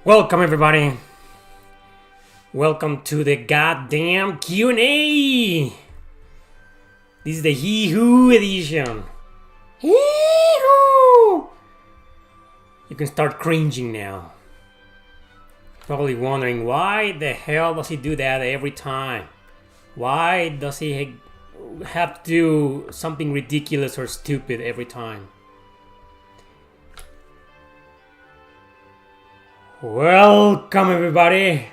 Welcome everybody. Welcome to the goddamn Q&A. This is the Heeeeeeeeeee edition. Hee-hoo! You can start cringing now. Probably wondering why the hell does he do that every time? Why does he have to do something ridiculous or stupid every time? Welcome everybody.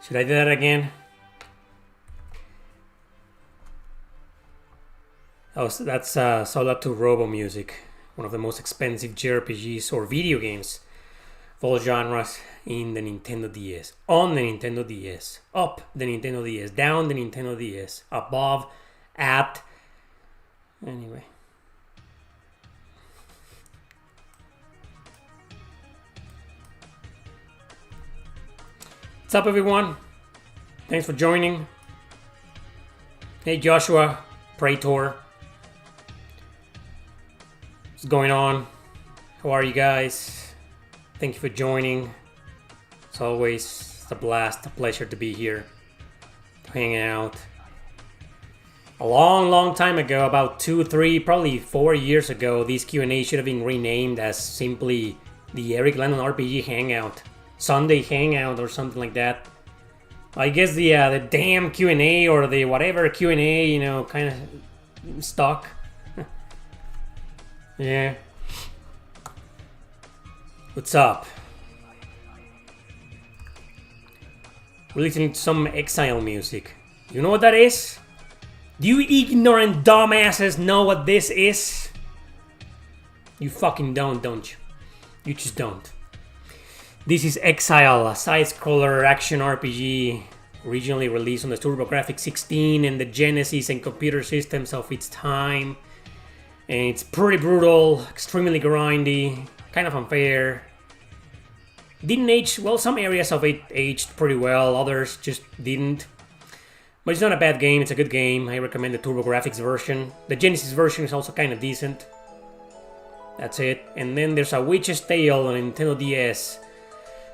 Should I do that again? Oh, so that's Solar to Robo music, one of the most expensive JRPGs or video games of all genres in the Nintendo DS. On the Nintendo DS, up the Nintendo DS, down the Nintendo DS, above, at, anyway. What's up everyone? Thanks for joining. Hey Joshua, Praetor. What's going on? How are you guys? Thank you for joining. It's always a blast, a pleasure to be here, to hang out. A long time ago, about 2, 3, probably 4 years ago, these Q&A should have been renamed as simply the Erick Landon RPG Hangout. Sunday Hangout or something like that. I guess the damn Q&A or the whatever Q&A, you know, kind of stuck. Yeah. What's up? We're listening to some Exile music. You know what that is? Do you ignorant dumbasses know what this is? You fucking don't you? You just don't. This is Exile, a side-scroller action RPG originally released on the TurboGrafx 16 and the Genesis and computer systems of its time. And it's pretty brutal, extremely grindy, kind of unfair. Didn't age well, some areas of it aged pretty well, others just didn't. But it's not a bad game, it's a good game. I recommend the TurboGrafx version. The Genesis version is also kind of decent. That's it. And then there's A Witch's Tale on Nintendo DS.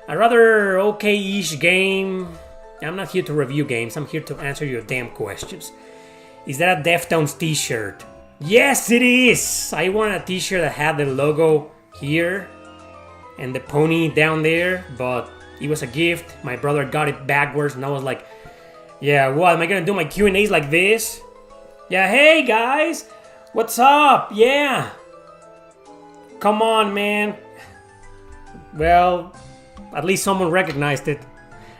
A rather okay-ish game. I'm not here to review games, I'm here to answer your damn questions. Is that a Deftones t-shirt? Yes, it is! I wanted a t-shirt that had the logo here and the pony down there, but it was a gift. My brother got it backwards and I was like, yeah, what, am I gonna do my Q&As like this? Yeah, hey guys! What's up? Yeah! Come on, man. Well, at least someone recognized it.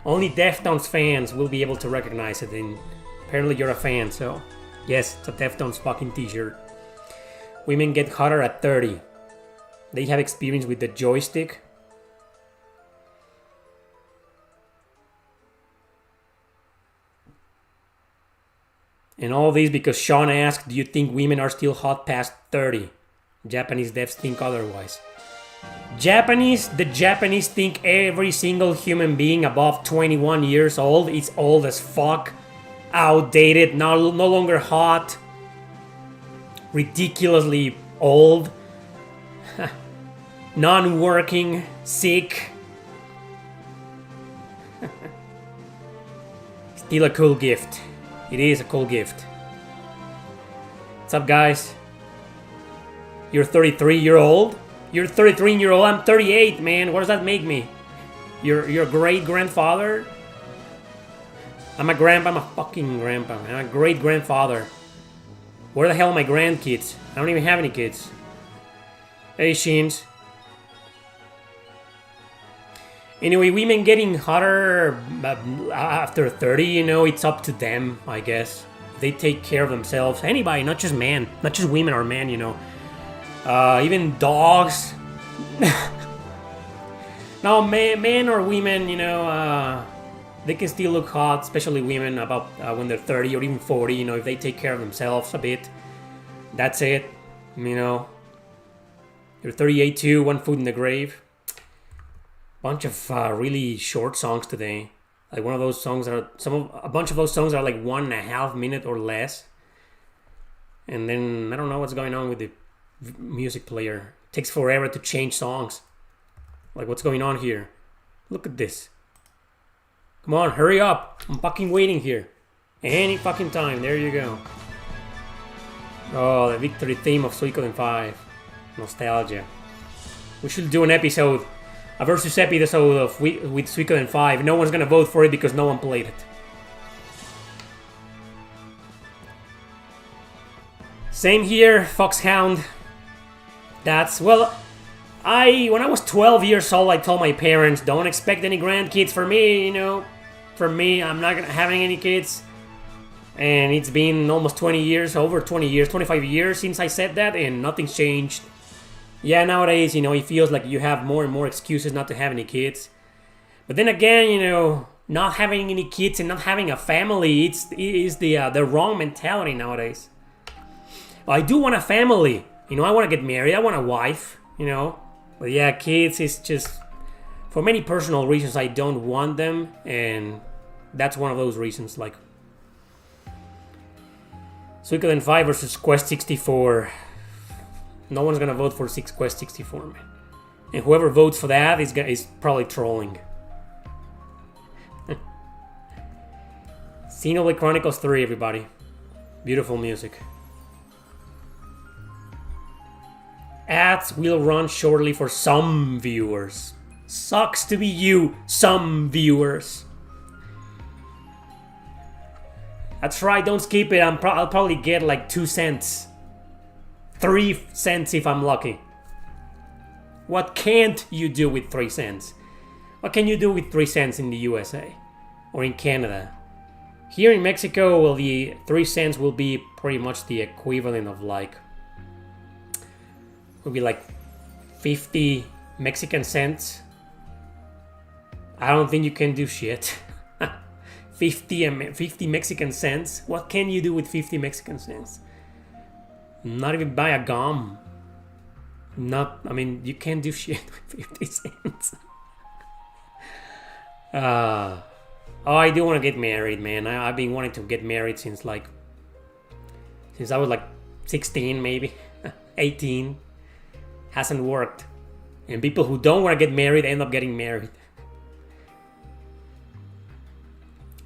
Only Deftones fans will be able to recognize it, and apparently you're a fan, so yes, it's a Deftones fucking t-shirt. Women get hotter at 30. They have experience with the joystick. And all this because Sean asked, do you think women are still hot past 30? Japanese devs think otherwise. The Japanese think every single human being above 21 years old is old as fuck, outdated, no longer hot, ridiculously old, non-working, sick. Still a cool gift. It is a cool gift. What's up, guys? You're 33-year-old? You're 33-year-old, I'm 38, man. What does that make me? Your great-grandfather? I'm a fucking grandpa, man. I'm a great-grandfather. Where the hell are my grandkids? I don't even have any kids. Hey, Sheens. Anyway, women getting hotter after 30, you know, it's up to them, I guess. They take care of themselves. Anybody, not just men. Not just women or men, you know. Even dogs. No, men or women, you know, they can still look hot, especially women about when they're 30 or even 40, you know, if they take care of themselves a bit. That's it, you know. You're 38 too, one foot in the grave. Bunch of really short songs today. Like one of those songs are a bunch of those songs are like 1.5 minutes or less. And then I don't know what's going on with the music player. Takes forever to change songs. Like, what's going on here? Look at this. Come on, hurry up. I'm fucking waiting here. Any fucking time. There you go. Oh, the victory theme of Suikoden 5. Nostalgia. We should do an episode, a versus episode of with Suikoden 5. No one's gonna vote for it because no one played it. Same here, Foxhound. That's, well, when I was 12 years old, I told my parents, don't expect any grandkids for me, you know. For me, I'm not having any kids. And it's been almost 20 years, over 20 years, 25 years since I said that, and nothing's changed. Yeah, nowadays, you know, it feels like you have more and more excuses not to have any kids. But then again, you know, not having any kids and not having a family, it is the wrong mentality nowadays. I do want a family. You know, I want to get married. I want a wife, you know. But yeah, kids is just, for many personal reasons, I don't want them. And that's one of those reasons, like. Suikoden 5 versus Quest 64. No one's gonna vote for Quest 64, man. And whoever votes for that is probably trolling. Xenoblade Chronicles 3, everybody. Beautiful music. Ads will run shortly for some viewers. Sucks to be you, some viewers. That's right, don't skip it. I'll probably get like 2 cents. 3 cents if I'm lucky. What can't you do with 3 cents? What can you do with 3 cents in the USA? Or in Canada? Here in Mexico, well, the 3 cents will be pretty much the equivalent of like, would be like 50 Mexican cents. I don't think you can do shit. 50 Mexican cents? What can you do with 50 Mexican cents? Not even buy a gum. I mean, you can't do shit with 50 cents. Oh, I do want to get married, man. I've been wanting to get married since I was like 16, maybe 18. Hasn't worked. And people who don't want to get married end up getting married.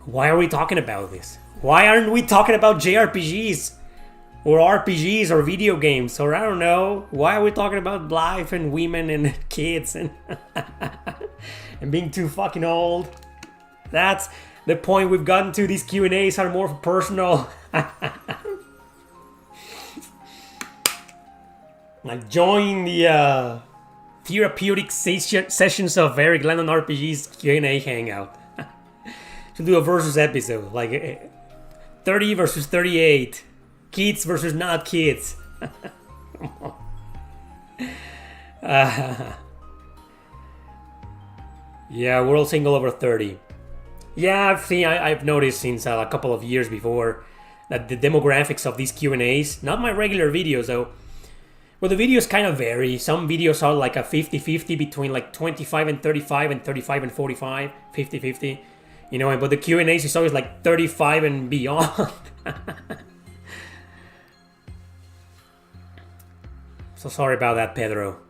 Why are we talking about this? Why aren't we talking about JRPGs? Or RPGs or video games? Or I don't know. Why are we talking about life and women and kids and and being too fucking old? That's the point we've gotten to. These Q&As are more personal. Like, join the therapeutic sessions of Erick Landon RPG's Q&A hangout. To do a versus episode, like 30 versus 38, kids versus not kids. Yeah, world single over 30. Yeah, I've noticed since a couple of years before that the demographics of these Q&As, not my regular videos though, well, the videos kind of vary. Some videos are like a 50-50 between like 25 and 35 and 35 and 45, 50-50. You know, but the Q&As is always like 35 and beyond. So sorry about that, Pedro.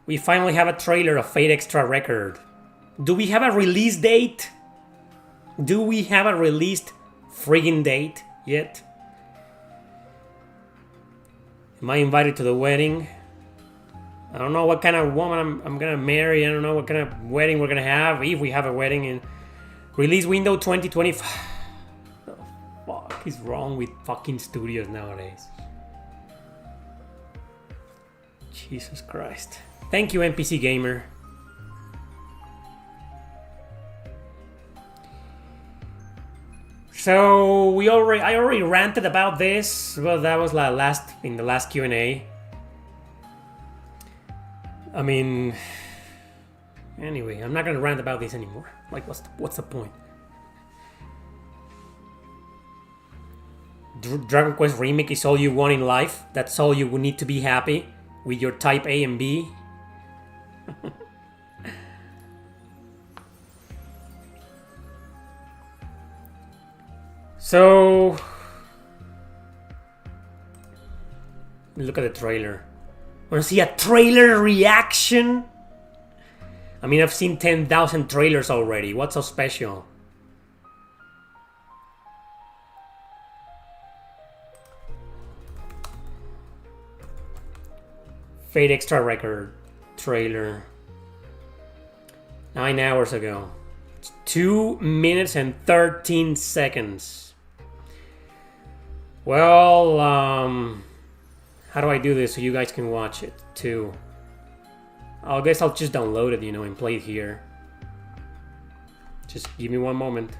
We finally have a trailer of Fate Extra Record. Do we have a release date? Do we have a released friggin' date yet? Am I invited to the wedding? I don't know what kind of woman I'm gonna marry. I don't know what kind of wedding we're gonna have, if we have a wedding. In release window 2025. What the fuck is wrong with fucking studios nowadays? Jesus Christ. Thank you, NPC Gamer. So I already ranted about this. Well, that was in the last Q&A. I mean, anyway, I'm not gonna rant about this anymore. Like, what's the point? Dragon Quest Remake is all you want in life. That's all you would need to be happy with your type A and B. So look at the trailer. Wanna see a trailer reaction? I mean, I've seen 10,000 trailers already. What's so special? Fate Extra record trailer. 9 hours ago. It's 2 minutes and 13 seconds. Well, how do I do this so you guys can watch it too? I guess I'll just download it, you know, and play it here. Just give me one moment.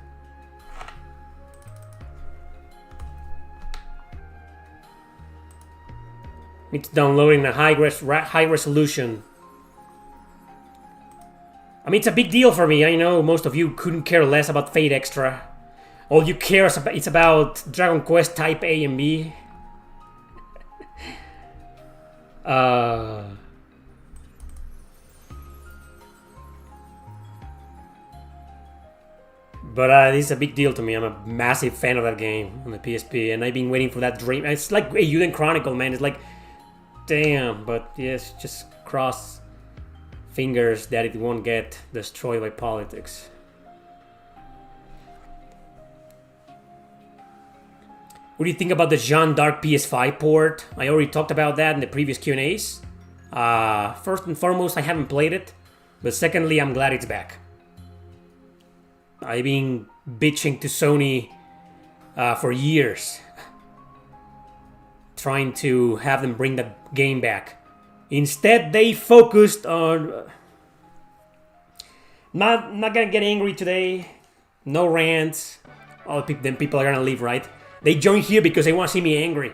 It's downloading a high resolution. I mean, it's a big deal for me. I know most of you couldn't care less about Fate Extra. All you care is about, it's about Dragon Quest Type A and B. But this is a big deal to me. I'm a massive fan of that game on the PSP, and I've been waiting for that dream. It's like a Eiyuden Chronicle, man. It's like, damn, but yes, just cross fingers that it won't get destroyed by politics. What do you think about the Jeanne d'Arc PS5 port? I already talked about that in the previous Q&As. First and foremost, I haven't played it, but secondly, I'm glad it's back. I've been bitching to Sony for years, trying to have them bring that game back. Instead, they focused on... Not gonna get angry today. No rants. Then people are gonna leave, right? They join here because they want to see me angry.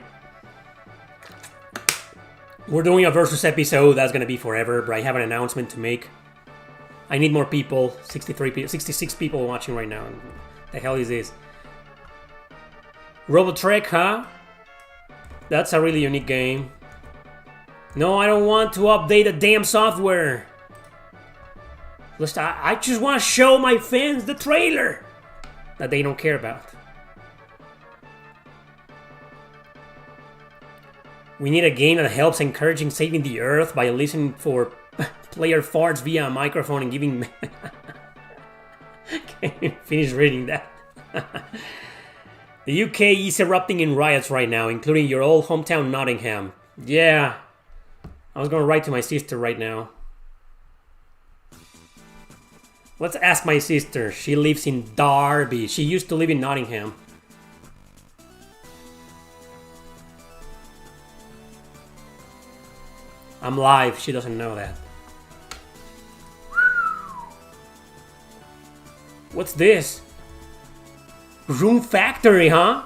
We're doing a versus episode. That's gonna be forever, but I have an announcement to make. I need more people. 63 people, 66 people watching right now. The hell is this? Robotrek, huh? That's a really unique game. No, I don't want to update the damn software. Listen, I just want to show my fans the trailer that they don't care about. We need a game that helps encouraging saving the earth by listening for player farts via a microphone and giving... Can't finish reading that. The UK is erupting in riots right now, including your old hometown Nottingham. Yeah. I was gonna write to my sister right now. Let's ask my sister. She lives in Derby. She used to live in Nottingham. I'm live. She doesn't know that. What's this? Room Factory, huh?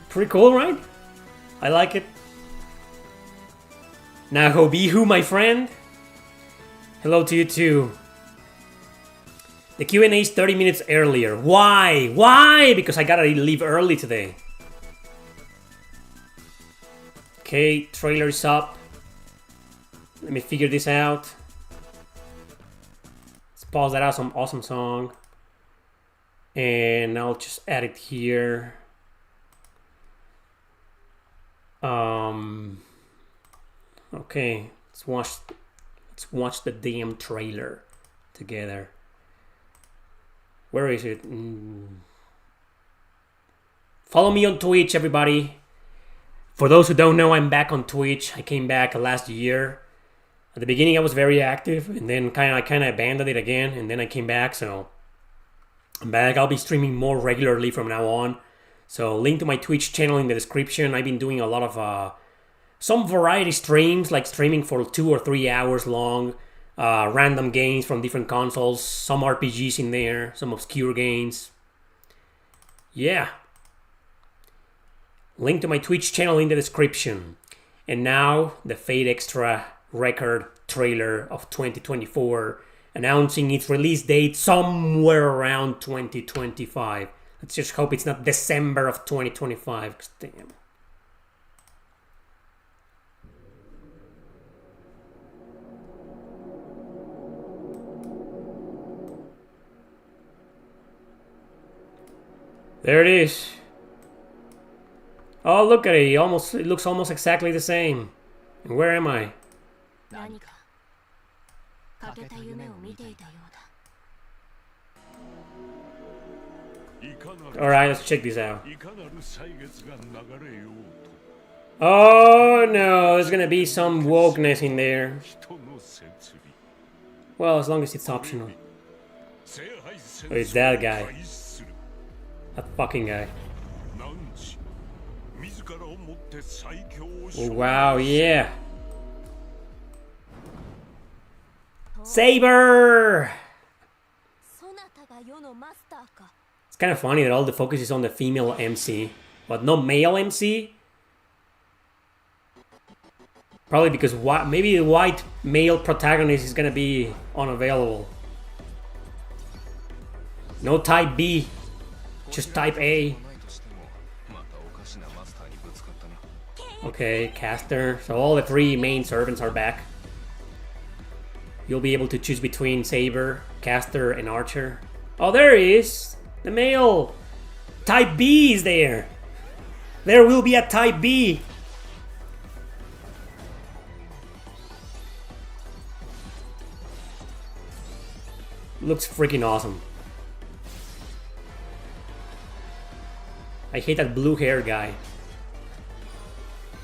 Pretty cool, right? I like it. Nahobihu, my friend. Hello to you too. The Q&A is 30 minutes earlier. Why? Why? Because I gotta leave early today. Okay, trailer's up. Let me figure this out. Let's pause that awesome song. And I'll just add it here. Okay, let's watch the damn trailer together. Where is it? Follow me on Twitch, everybody. For those who don't know, I'm back on Twitch. I came back last year. At the beginning, I was very active, and then I kind of abandoned it again, and then I came back. So I'm back. I'll be streaming more regularly from now on. So link to my Twitch channel in the description. I've been doing a lot of some variety streams, like streaming for 2 or 3 hours long, random games from different consoles, some RPGs in there, some obscure games. Yeah. Link to my Twitch channel in the description. And now, the Fate Extra record trailer of 2024, announcing its release date somewhere around 2025. Let's just hope it's not December of 2025, 'cause damn. There it is. Oh, look at it. It looks almost exactly the same. And where am I? Alright, let's check this out. Oh no, there's gonna be some wokeness in there. Well, as long as it's optional. Oh, it's that guy. That fucking guy. Oh, wow, yeah. Saber! It's kind of funny that all the focus is on the female MC, but no male MC. Probably because maybe the white male protagonist is gonna be unavailable. No type B, just type A. Okay, caster. So all the 3 main servants are back. You'll be able to choose between Saber, caster, and archer. Oh, there he is! The male! Type B is there! There will be a type B! Looks freaking awesome. I hate that blue hair guy.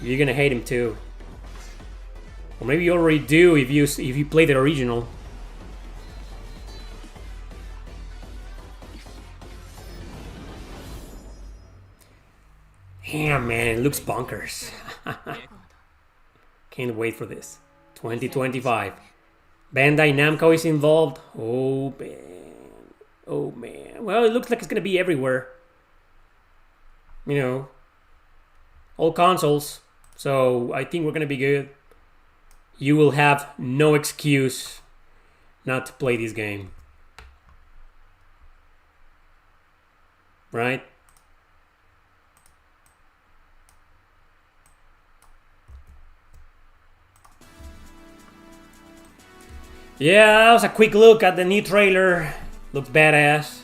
You're gonna hate him too. Or maybe you already do if you play the original. Damn, man, it looks bonkers. Can't wait for this. 2025. Bandai Namco is involved. Oh man. Oh man. Well, it looks like it's gonna be everywhere. You know, all consoles. So I think we're gonna be good. You will have no excuse not to play this game. Right? Yeah, that was a quick look at the new trailer. Looks badass.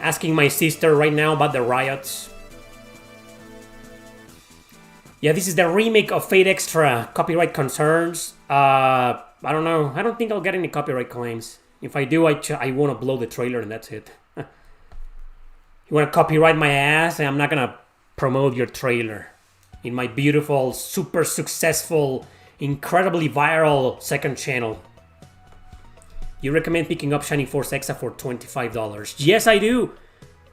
Asking my sister right now about the riots. Yeah, this is the remake of Fate Extra. Copyright concerns. I don't know. I don't think I'll get any copyright claims. If I do, I want to upload the trailer and that's it. You want to copyright my ass and I'm not going to promote your trailer in my beautiful, super successful, incredibly viral second channel. You recommend picking up Shining Force Exa for $25. Yes, I do.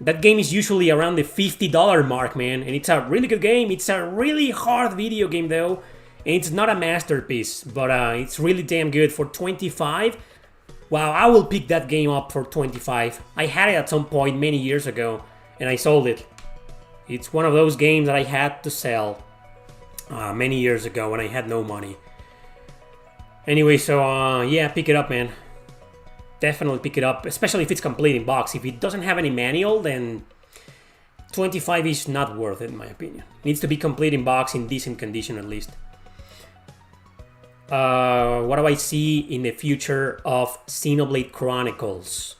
That game is usually around the $50 mark, man. And it's a really good game. It's a really hard video game, though. And it's not a masterpiece, but it's really damn good. For $25, wow, I will pick that game up for $25. I had it at some point many years ago, and I sold it. It's one of those games that I had to sell many years ago when I had no money. Anyway, so yeah, pick it up, man. Definitely pick it up, especially if it's complete in box. If it doesn't have any manual, then $25 is not worth it, in my opinion. It needs to be complete in box, in decent condition at least. What do I see in the future of Xenoblade Chronicles?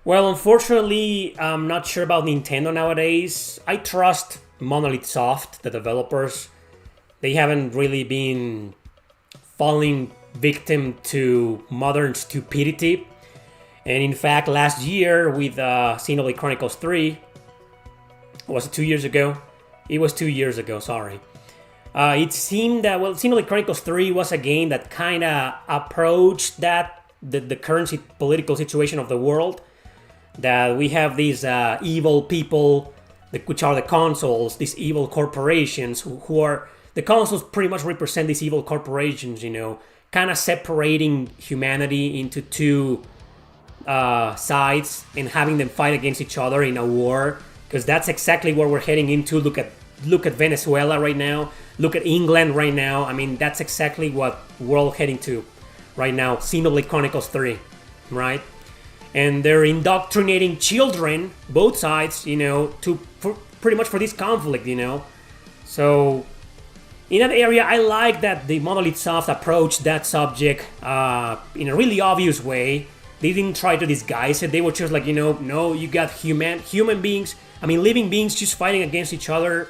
Well, unfortunately, I'm not sure about Nintendo nowadays. I trust Monolith Soft, the developers. They haven't really been falling victim to modern stupidity. And in fact, last year with Xenoblade Chronicles 3, was it 2 years ago? It was 2 years ago, sorry. It seemed that, well, Xenoblade Chronicles 3 was a game that kind of approached the current political situation of the world. That we have these evil people, which are the consoles, these evil corporations who are... The consoles pretty much represent these evil corporations, you know, kind of separating humanity into two sides and having them fight against each other in a war, because that's exactly where we're heading into. Look at Venezuela right now. Look at England right now. I mean, that's exactly what we're all heading to right now. Xenoblade Chronicles 3, right? and they're indoctrinating children, both sides, pretty much for this conflict, So in that area, I like that the Monolith Soft approached that subject in a really obvious way. They didn't try to disguise it. They were just like, no, you got human beings, living beings just fighting against each other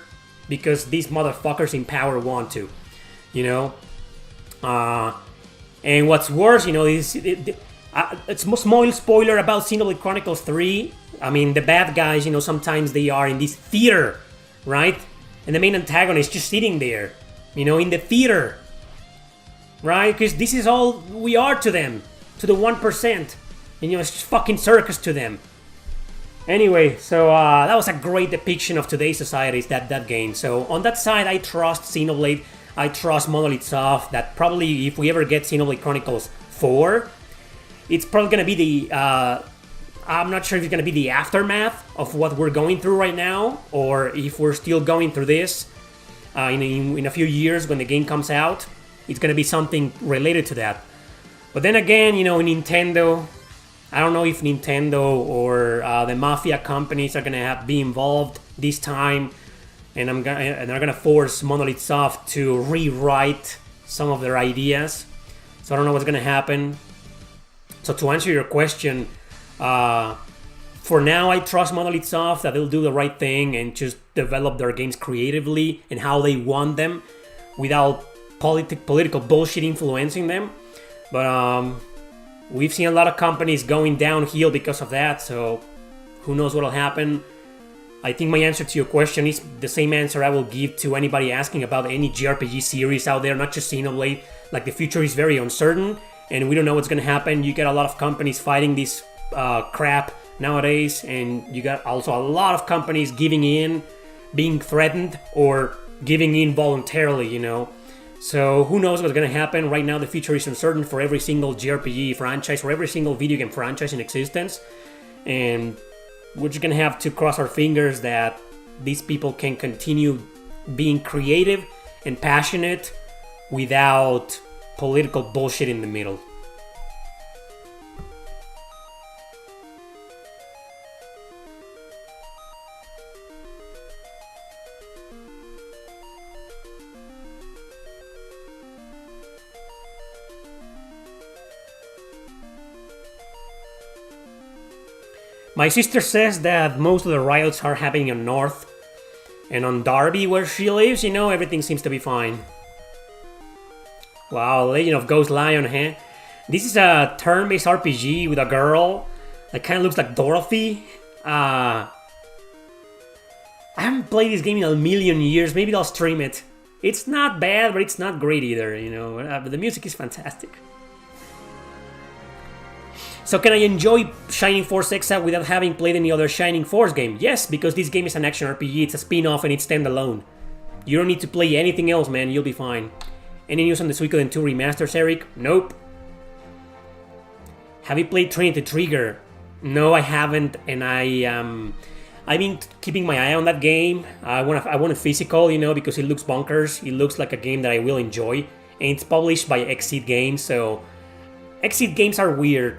because these motherfuckers in power want to, And what's worse, it's a small spoiler about Xenoblade Chronicles 3. The bad guys, sometimes they are in this theater, right? And the main antagonist just sitting there, in the theater, right? Because this is all we are to them, to the 1%. And, it's just fucking circus to them. Anyway, so that was a great depiction of today's society, that game. So on that side, I trust Xenoblade. I trust Monolith Soft that probably if we ever get Xenoblade Chronicles 4, it's probably going to be the... I'm not sure if it's going to be the aftermath of what we're going through right now, or if we're still going through this in a few years when the game comes out. It's going to be something related to that. But then again, Nintendo... I don't know if Nintendo or the Mafia companies are going to be involved this time, and they're going to force Monolith Soft to rewrite some of their ideas. So I don't know what's going to happen. So to answer your question, for now I trust Monolith Soft that they'll do the right thing and just develop their games creatively and how they want them without political bullshit influencing them. But we've seen a lot of companies going downhill because of that, so who knows what'll happen. I think my answer to your question is the same answer I will give to anybody asking about any JRPG series out there, not just Xenoblade. Like, the future is very uncertain, and we don't know what's going to happen. You get a lot of companies fighting this crap nowadays, and you got also a lot of companies giving in, being threatened, or giving in voluntarily, So who knows what's going to happen. Right now the future is uncertain for every single JRPG franchise, for every single video game franchise in existence. And we're just going to have to cross our fingers that these people can continue being creative and passionate without political bullshit in the middle. My sister says that most of the riots are happening in North, and on Derby, where she lives, everything seems to be fine. Wow, Legend of Ghost Lion, huh? This is a turn-based RPG with a girl that kind of looks like Dorothy. I haven't played this game in a million years. Maybe I'll stream it. It's not bad, but it's not great either, But the music is fantastic. So can I enjoy Shining Force Exile without having played any other Shining Force game? Yes, because this game is an action RPG, it's a spin-off and it's standalone. You don't need to play anything else, man, you'll be fine. Any news on the Suikoden 2 remasters, Erick? Nope. Have you played Trinity Trigger? No, I haven't, and I've been keeping my eye on that game. I want a physical, because it looks bonkers. It looks like a game that I will enjoy, and it's published by Exceed Games, so... Exceed Games are weird.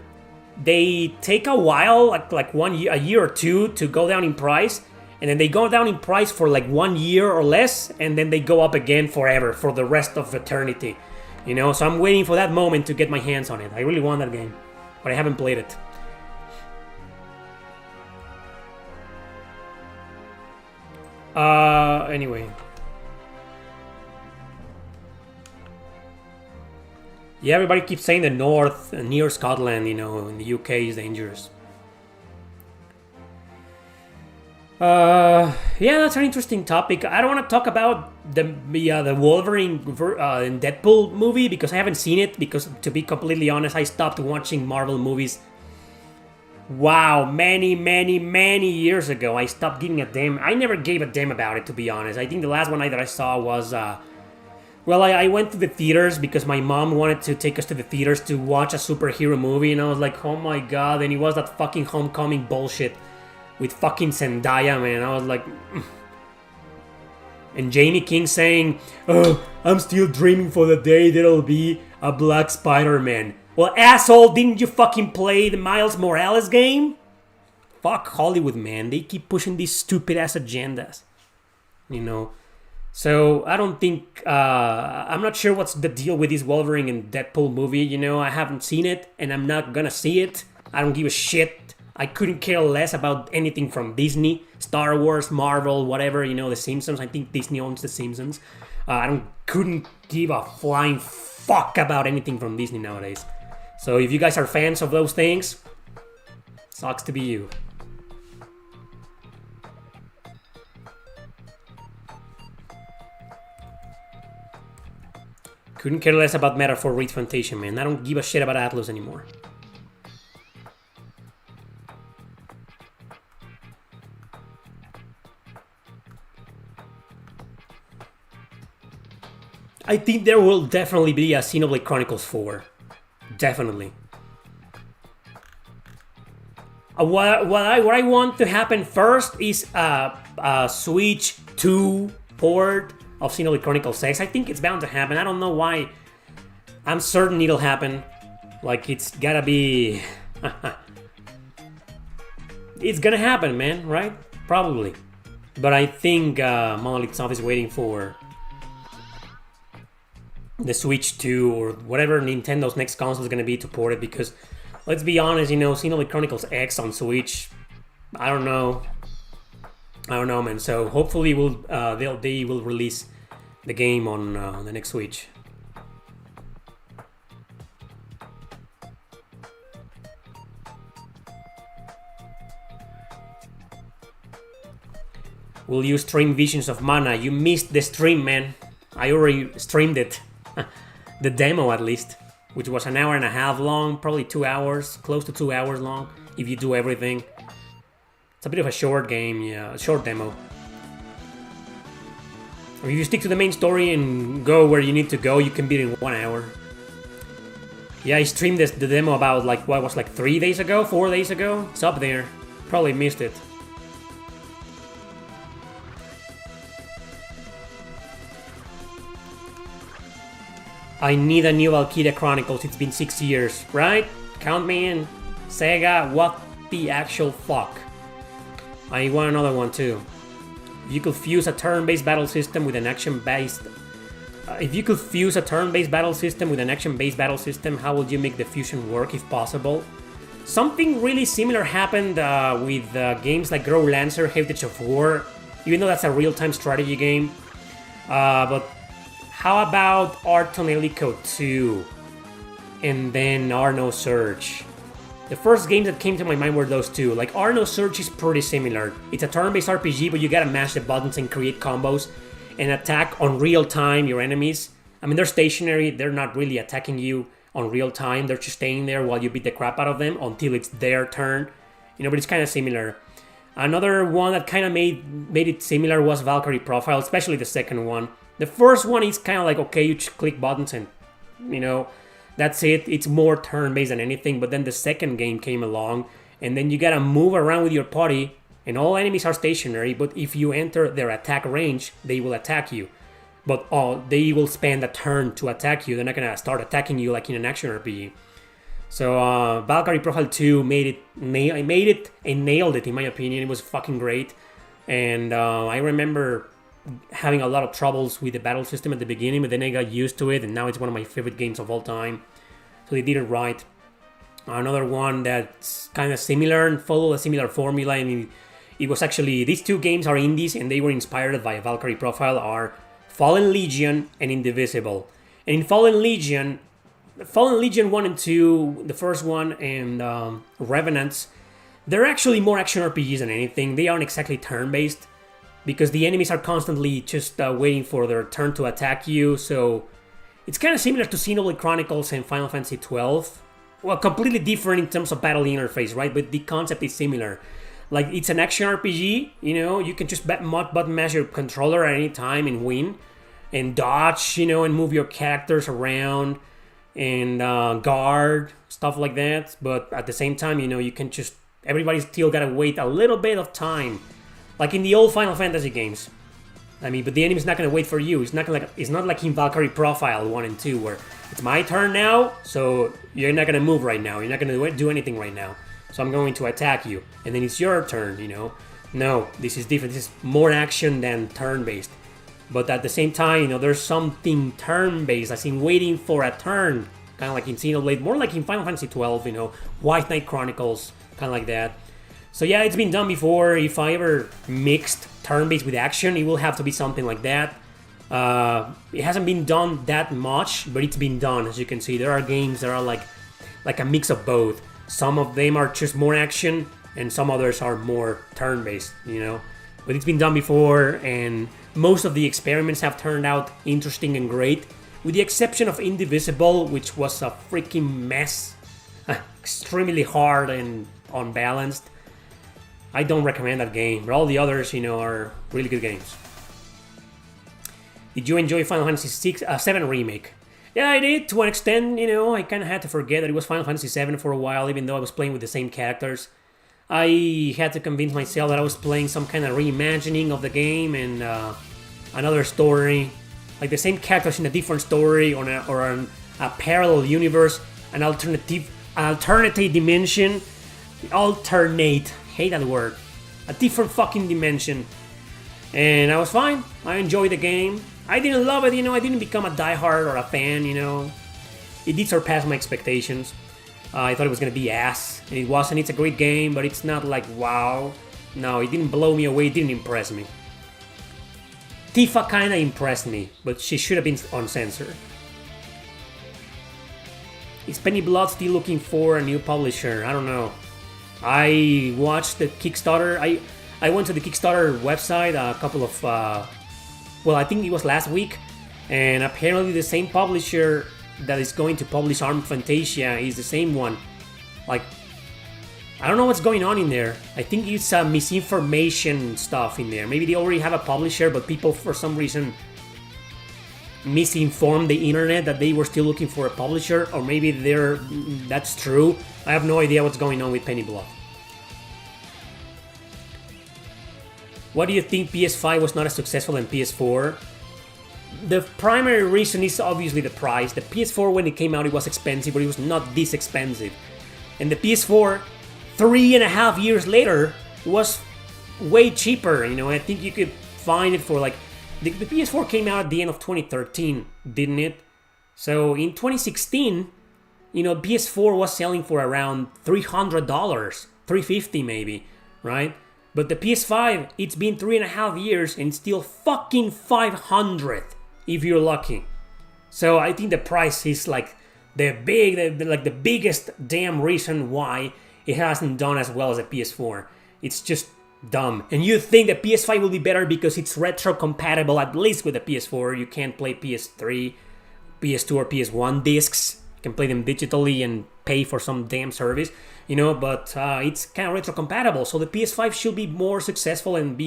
They take a while, like a year or two, to go down in price, and then they go down in price for like 1 year or less, and then they go up again forever, for the rest of eternity. So I'm waiting for that moment to get my hands on it. I really want that game, but I haven't played it. Anyway. Yeah, everybody keeps saying the North, near Scotland, in the UK is dangerous. Yeah, that's an interesting topic. I don't want to talk about the Wolverine and Deadpool movie because I haven't seen it. Because to be completely honest, I stopped watching Marvel movies. Wow, many years ago. I stopped giving a damn. I never gave a damn about it, to be honest. I think the last one that I saw was. Well, I went to the theaters because my mom wanted to take us to the theaters to watch a superhero movie, and I was like, oh my god, and it was that fucking Homecoming bullshit with fucking Zendaya, man. I was like... And Jamie King saying, oh, I'm still dreaming for the day there'll be a Black Spider-Man. Well, asshole, didn't you fucking play the Miles Morales game? Fuck Hollywood, man. They keep pushing these stupid-ass agendas. You know? So, I don't think... I'm not sure what's the deal with this Wolverine and Deadpool movie, you know? I haven't seen it, and I'm not gonna see it. I don't give a shit. I couldn't care less about anything from Disney, Star Wars, Marvel, whatever, you know, The Simpsons. I think Disney owns The Simpsons. Couldn't give a flying fuck about anything from Disney nowadays. So if you guys are fans of those things, sucks to be you. Couldn't care less about Metaphor Reed Fantasia, man. I don't give a shit about Atlus anymore. I think there will definitely be a Xenoblade Chronicles 4. Definitely. What I want to happen first is a Switch 2 port of Xenoblade Chronicles X. I think it's bound to happen. I don't know why. I'm certain it'll happen. Like, it's gotta be... It's gonna happen, man, right? Probably. But I think Monolith Soft is waiting for the Switch 2 or whatever Nintendo's next console is going to be to port it, because let's be honest, you know, Xenoblade Chronicles X on Switch, I don't know, man. So hopefully they will release the game on the next Switch. Will you stream Visions of Mana? You missed the stream, man. I already streamed it. The demo, at least, which was an hour and a half long, probably 2 hours, close to 2 hours long, if you do everything. It's a bit of a short game, yeah, a short demo. If you stick to the main story and go where you need to go, you can beat it in 1 hour. Yeah, I streamed the demo about, like, what was, like 3 days ago, 4 days ago? It's up there. Probably missed it. I need a new Valkyria Chronicles, it's been 6 years, right? Count me in. Sega, what the actual fuck? I want another one too. If you could fuse a turn-based battle system with an action-based... if you could fuse a turn-based battle system with an action-based battle system, how would you make the fusion work if possible? Something really similar happened with games like Grow Lancer, Heritage of War, even though that's a real-time strategy game. But how about Art on Helico 2? And then Arno Surge. The first games that came to my mind were those two. Like, Arno Surge is pretty similar. It's a turn-based RPG, but you gotta mash the buttons and create combos and attack on real time your enemies. I mean, they're stationary, they're not really attacking you on real time, they're just staying there while you beat the crap out of them until it's their turn. You know, but it's kind of similar. Another one that kind of made it similar was Valkyrie Profile, especially the second one. The first one is kind of like, okay, you just click buttons and, you know, that's it. It's more turn-based than anything. But then the second game came along, and then you gotta move around with your party, and all enemies are stationary, but if you enter their attack range, they will attack you. But they will spend a turn to attack you. They're not gonna start attacking you like in an action RPG. So Valkyrie Profile 2 made it and nailed it, in my opinion. It was fucking great. And I remember having a lot of troubles with the battle system at the beginning, but then I got used to it, and now it's one of my favorite games of all time. So they did it right. Another one that's kind of similar and followed a similar formula. I mean, it was actually, these two games are indies, and they were inspired by a Valkyrie Profile, are Fallen Legion and Indivisible. And in Fallen Legion 1 and 2, the first one, and Revenants, they're actually more action RPGs than anything. They aren't exactly turn-based, because the enemies are constantly just waiting for their turn to attack you, so it's kind of similar to Xenoblade Chronicles and Final Fantasy XII. Well, completely different in terms of battle interface, right? But the concept is similar. Like, it's an action RPG, you know, you can just button mash your controller at any time and win, and dodge, you know, and move your characters around, and guard, stuff like that. But at the same time, you know, you can just, everybody's still gotta wait a little bit of time. Like in the old Final Fantasy games. I mean, but the enemy's not gonna wait for you. It's not like in Valkyrie Profile 1 and 2 where it's my turn now, so you're not gonna move right now. You're not gonna do anything right now. So I'm going to attack you, and then it's your turn, you know. No, this is different. This is more action than turn-based. But at the same time, you know, there's something turn-based, as in waiting for a turn, kind of like in Xenoblade, more like in Final Fantasy 12, you know, White Knight Chronicles, kind of like that. So yeah, it's been done before. If I ever mixed turn-based with action, it will have to be something like that. It hasn't been done that much, but it's been done. As you can see, there are games that are like a mix of both. Some of them are just more action, and some others are more turn-based, you know. But it's been done before, and most of the experiments have turned out interesting and great, with the exception of Indivisible, which was a freaking mess. Extremely hard and unbalanced. I don't recommend that game, but all the others, you know, are really good games. Did you enjoy Final Fantasy VII Remake? Yeah, I did, to an extent, you know. I kind of had to forget that it was Final Fantasy VII for a while, even though I was playing with the same characters. I had to convince myself that I was playing some kind of reimagining of the game and another story. Like the same characters in a different story or a parallel universe, an alternative dimension. Alternate, hate that word. A different fucking dimension. And I was fine. I enjoyed the game. I didn't love it, you know. I didn't become a diehard or a fan, you know. It did surpass my expectations. I thought it was gonna be ass, and it wasn't. It's a great game, but it's not like wow. No, it didn't blow me away. It didn't impress me. Tifa kinda impressed me, but she should have been uncensored. Is Penny Blood still looking for a new publisher? I don't know. I watched the Kickstarter. I went to the Kickstarter website a couple of, well, I think it was last week, and apparently the same publisher that is going to publish Arm Fantasia is the same one. Like, I don't know what's going on in there. I think it's misinformation stuff in there. Maybe they already have a publisher, but people for some reason misinformed the internet that they were still looking for a publisher, or maybe that's true. I have no idea what's going on with Penny Blood. Why do you think PS5 was not as successful than PS4? The primary reason is obviously the price. The PS4, when it came out, it was expensive, but it was not this expensive. And the PS4, 3.5 years later, was way cheaper. You know, I think you could find it for like... The PS4 came out at the end of 2013, didn't it? So in 2016, you know, PS4 was selling for around $300, $350 maybe, right? But the PS5, it's been 3.5 years and it's still fucking $500 if you're lucky. So I think the price is like the biggest damn reason why it hasn't done as well as the PS4. It's just dumb. And you think the PS5 will be better because it's retro compatible, at least with the PS4. You can't play PS3, PS2 or PS1 discs. You can play them digitally and pay for some damn service, you know, but it's kind of retro compatible, so the PS5 should be more successful and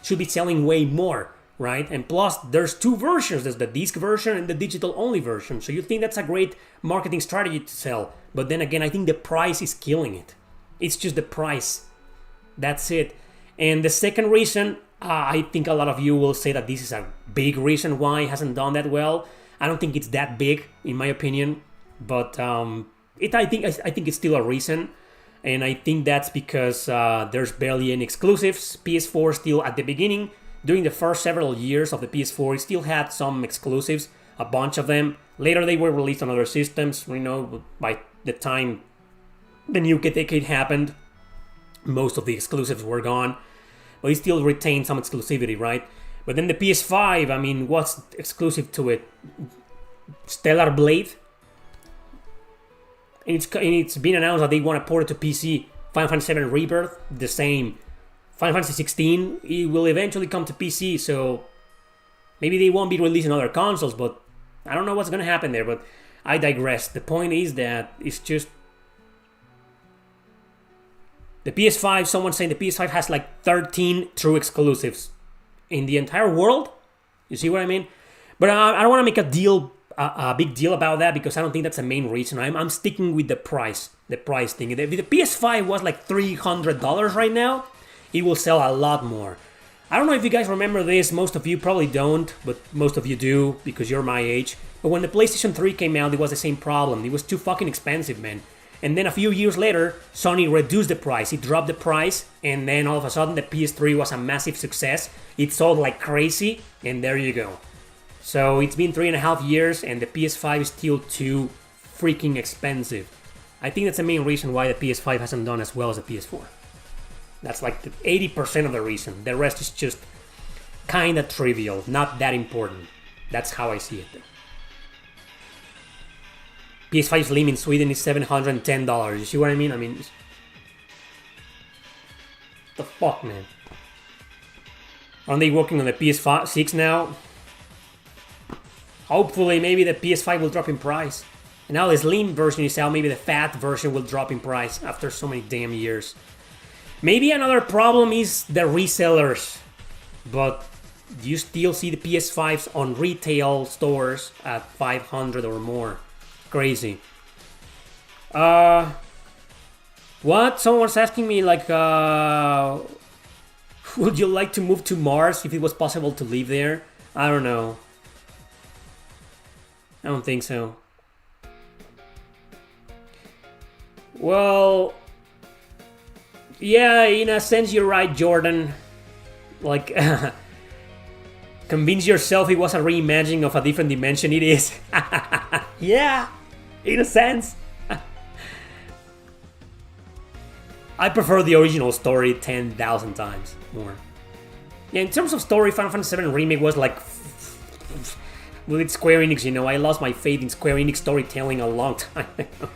should be selling way more, right? And plus, there's two versions. There's the disc version and the digital only version. So you think that's a great marketing strategy to sell. But then again, I think the price is killing it. It's just the price. That's it. And the second reason, I think a lot of you will say that this is a big reason why it hasn't done that well. I don't think it's that big, in my opinion. But I think it's still a reason. And I think that's because there's barely any exclusives. PS4 still at the beginning, during the first several years of the PS4, it still had some exclusives, a bunch of them. Later they were released on other systems, you know, by the time the new decade happened, most of the exclusives were gone. But it still retained some exclusivity, right? But then the PS5, I mean, what's exclusive to it? Stellar Blade? And it's been announced that they want to port it to PC. Final Fantasy VII Rebirth, the same. Final Fantasy 16, it will eventually come to PC, so maybe they won't be releasing other consoles, but I don't know what's going to happen there, but I digress. The point is that it's just... The PS5, someone's saying the PS5 has like 13 true exclusives in the entire world. You see what I mean? But I don't want to make a big deal about that because I don't think that's the main reason. I'm sticking with the price thing. If the PS5 was like $300 right now, it will sell a lot more. I don't know if you guys remember this, most of you probably don't, but most of you do because you're my age. But when the PlayStation 3 came out, it was the same problem. It was too fucking expensive, man. And then a few years later, Sony reduced the price. It dropped the price, and then all of a sudden the PS3 was a massive success. It sold like crazy, and there you go. So it's been 3.5 years, and the PS5 is still too freaking expensive. I think that's the main reason why the PS5 hasn't done as well as the PS4. That's like 80% of the reason. The rest is just kinda trivial, not that important. That's how I see it. PS5 Slim in Sweden is $710. You see what I mean? The fuck, man? Aren't they working on the PS6 now? Hopefully, maybe the PS5 will drop in price. And now the Slim version is out, maybe the fat version will drop in price after so many damn years. Maybe another problem is the resellers. But you still see the PS5s on retail stores at $500 or more. Crazy. What? Someone's asking me like, would you like to move to Mars if it was possible to live there? I don't know. I don't think so. Well, yeah, in a sense you're right, Jordan. Like, convince yourself it was a reimagining of a different dimension. It is. Yeah, in a sense. I prefer the original story 10,000 times more. Yeah, in terms of story, Final Fantasy VII Remake was like... Well, it's Square Enix, you know. I lost my faith in Square Enix storytelling a long time ago.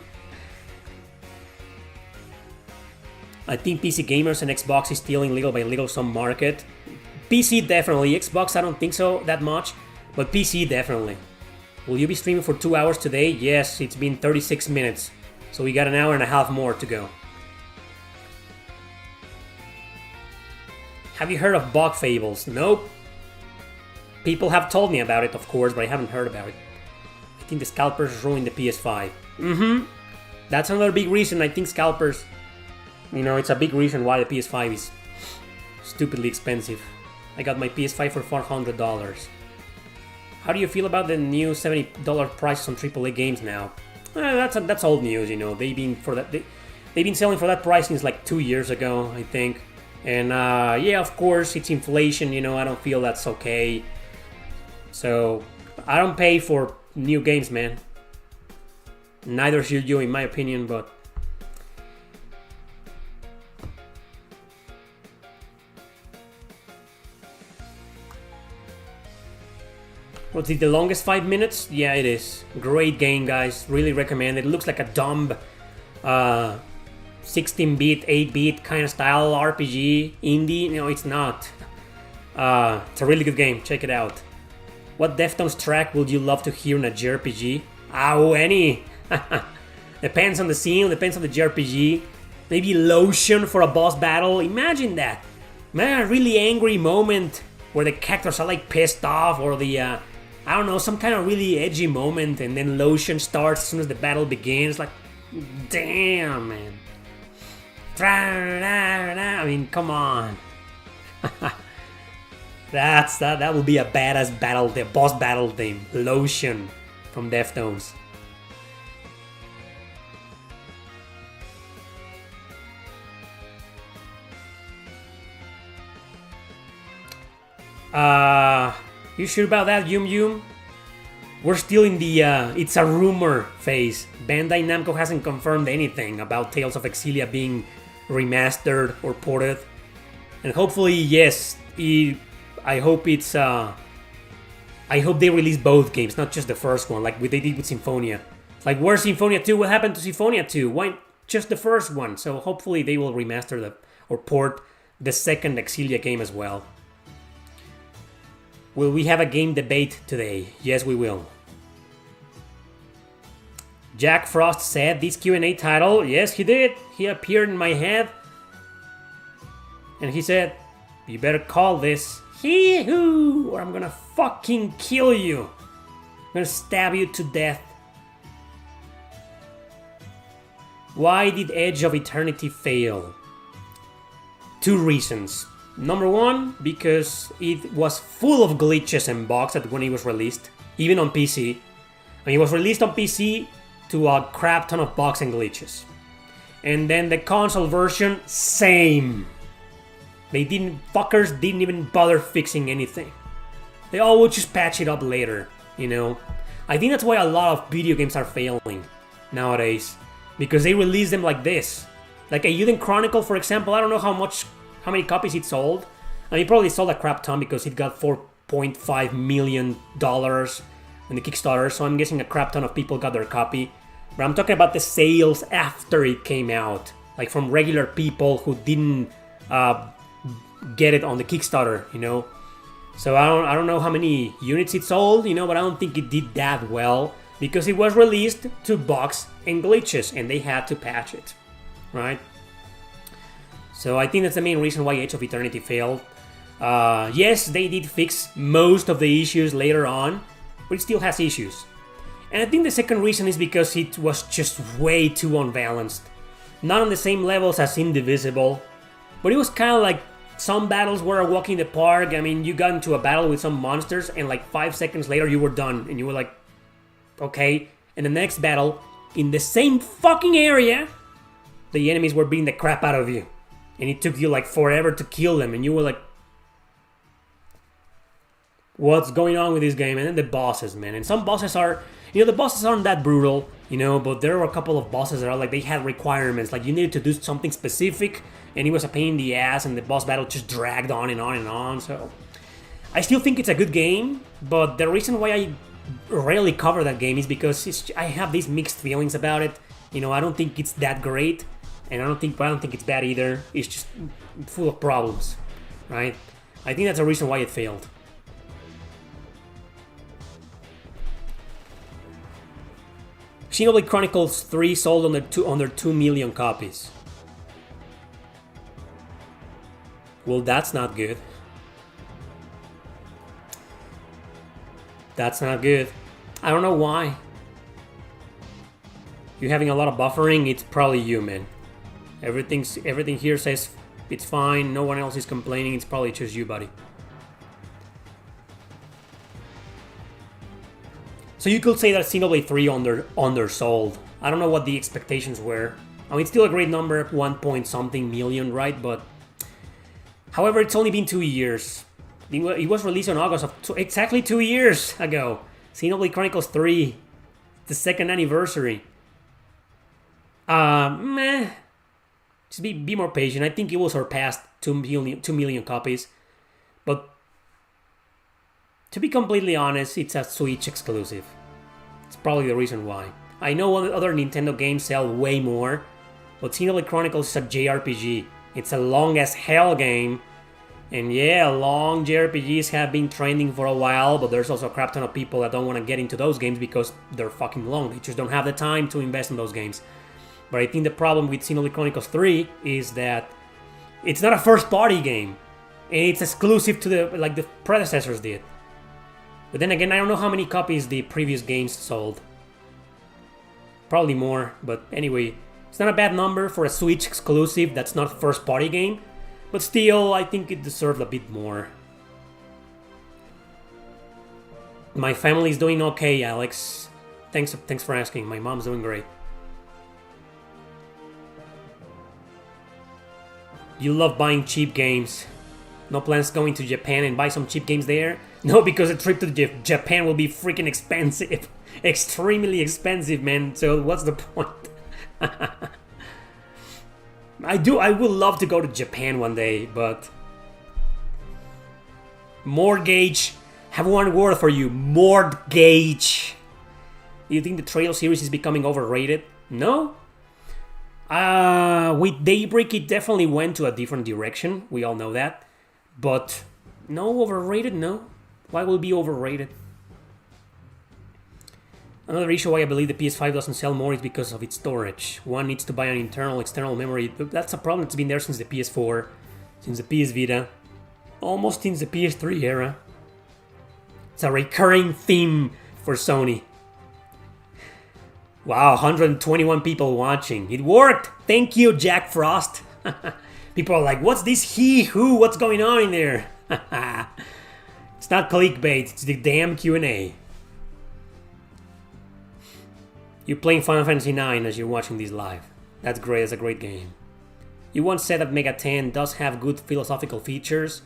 I think PC gamers and Xbox is stealing little by little some market. PC definitely. Xbox, I don't think so that much. But PC definitely. Will you be streaming for 2 hours today? Yes, it's been 36 minutes. So we got an hour and a half more to go. Have you heard of Bug Fables? Nope. People have told me about it, of course, but I haven't heard about it. I think the scalpers ruined the PS5. That's another big reason I think scalpers... You know, it's a big reason why the PS5 is stupidly expensive. I got my PS5 for $400. How do you feel about the new $70 prices on AAA games now? That's old news, you know. They've been selling for that price since like 2 years ago, I think. And yeah, of course, it's inflation, you know. I don't feel that's okay. So I don't pay for new games, man. Neither should you, in my opinion, but... What's it, the longest 5 minutes? Yeah, it is. Great game, guys. Really recommend it. It looks like a dumb 16-bit, 8-bit kind of style RPG, indie. No, it's not. It's a really good game. Check it out. What Deftones track would you love to hear in a JRPG? Oh, any. Depends on the scene, depends on the JRPG. Maybe Lotion for a boss battle. Imagine that. Man, a really angry moment where the characters are like pissed off, or the... I don't know, some kind of really edgy moment, and then Lotion starts as soon as the battle begins. Like, damn, man. I mean, come on. That will be a badass battle, the boss battle theme. Lotion from Deftones. You sure about that, Yum Yum? We're still in the it's a rumor phase. Bandai Namco hasn't confirmed anything about Tales of Exilia being remastered or ported. And hopefully, yes, I hope it's I hope they release both games, not just the first one, like they did with Symphonia. Like, where's Symphonia 2? What happened to Symphonia 2? Why just the first one? So hopefully they will remaster or port the second Exilia game as well. Will we have a game debate today? Yes, we will. Jack Frost said this Q&A title. Yes, he did. He appeared in my head. And he said, you better call this Heeeeeeeeee, or I'm gonna fucking kill you. I'm gonna stab you to death. Why did Edge of Eternity fail? 2 reasons. Number one, because it was full of glitches and bugs when it was released, even on PC. I mean, it was released on PC to a crap ton of bugs and glitches. And then the console version, same. Fuckers didn't even bother fixing anything. They all would just patch it up later, you know. I think that's why a lot of video games are failing nowadays, because they release them like this. Like a Eiyuden Chronicle, for example, I don't know how many copies it sold. I mean, it probably sold a crap ton because it got $4.5 million in the Kickstarter, so I'm guessing a crap ton of people got their copy. But I'm talking about the sales after it came out, like from regular people who didn't get it on the Kickstarter, you know. So I don't know how many units it sold, you know, but I don't think it did that well because it was released to bugs and glitches, and they had to patch it, right? So I think that's the main reason why Age of Eternity failed. Yes, they did fix most of the issues later on, but it still has issues. And I think the second reason is because it was just way too unbalanced. Not on the same levels as Indivisible, but it was kind of like some battles were a walk in the park. I mean, you got into a battle with some monsters and like 5 seconds later you were done and you were like, okay. And the next battle, in the same fucking area, the enemies were beating the crap out of you. And it took you like forever to kill them and you were like, what's going on with this game? And then the bosses, man. And some bosses are, you know, the bosses aren't that brutal, you know, but there were a couple of bosses that are like, they had requirements. Like you needed to do something specific and it was a pain in the ass and the boss battle just dragged on and on and on. So I still think it's a good game, but the reason why I rarely cover that game is because I have these mixed feelings about it. You know, I don't think it's that great, and I don't think it's bad either. It's just full of problems, right? I think that's the reason why it failed. Xenoblade Chronicles 3 sold under 2 million copies. Well, that's not good. That's not good. I don't know why. You're having a lot of buffering, it's probably you, man. Everything here says it's fine, no one else is complaining, it's probably just you, buddy. So you could say that Xenoblade 3 undersold. I don't know what the expectations were. I mean, it's still a great number, 1 point something million, right? But however, it's only been 2 years. It was released in August of exactly 2 years ago. Xenoblade Chronicles 3, the second anniversary. Meh. Just be more patient. I think it will surpass 2 million copies. But to be completely honest, it's a Switch exclusive. It's probably the reason why. I know other Nintendo games sell way more, but Xenoblade Chronicles is a JRPG. It's a long as hell game. And yeah, long JRPGs have been trending for a while, but there's also a crap ton of people that don't want to get into those games because they're fucking long. They just don't have the time to invest in those games. But I think the problem with Xenoblade Chronicles 3 is that it's not a first-party game. And it's exclusive to the predecessors did. But then again, I don't know how many copies the previous games sold. Probably more, but anyway, it's not a bad number for a Switch exclusive that's not a first-party game. But still, I think it deserved a bit more. My family's doing okay, Alex. Thanks for asking. My mom's doing great. You love buying cheap games. No plans going to Japan and buy some cheap games there? No, because a trip to Japan will be freaking expensive. Extremely expensive, man. So what's the point? I would love to go to Japan one day, but mortgage. Have one word for you. Mortgage. Do you think the Trail series is becoming overrated? No? With Daybreak, it definitely went to a different direction. We all know that. But no, overrated? No. Why will it be overrated? Another issue why I believe the PS5 doesn't sell more is because of its storage. One needs to buy an external memory. That's a problem that's been there since the PS4, since the PS Vita, almost since the PS3 era. It's a recurring theme for Sony. Wow, 121 people watching. It worked! Thank you, Jack Frost. People are like, what's this Heeeeeeeee-Hoooooooo? What's going on in there? It's not clickbait, it's the damn Q&A. You're playing Final Fantasy IX as you're watching this live. That's great, it's a great game. You once said that Mega 10 does have good philosophical features,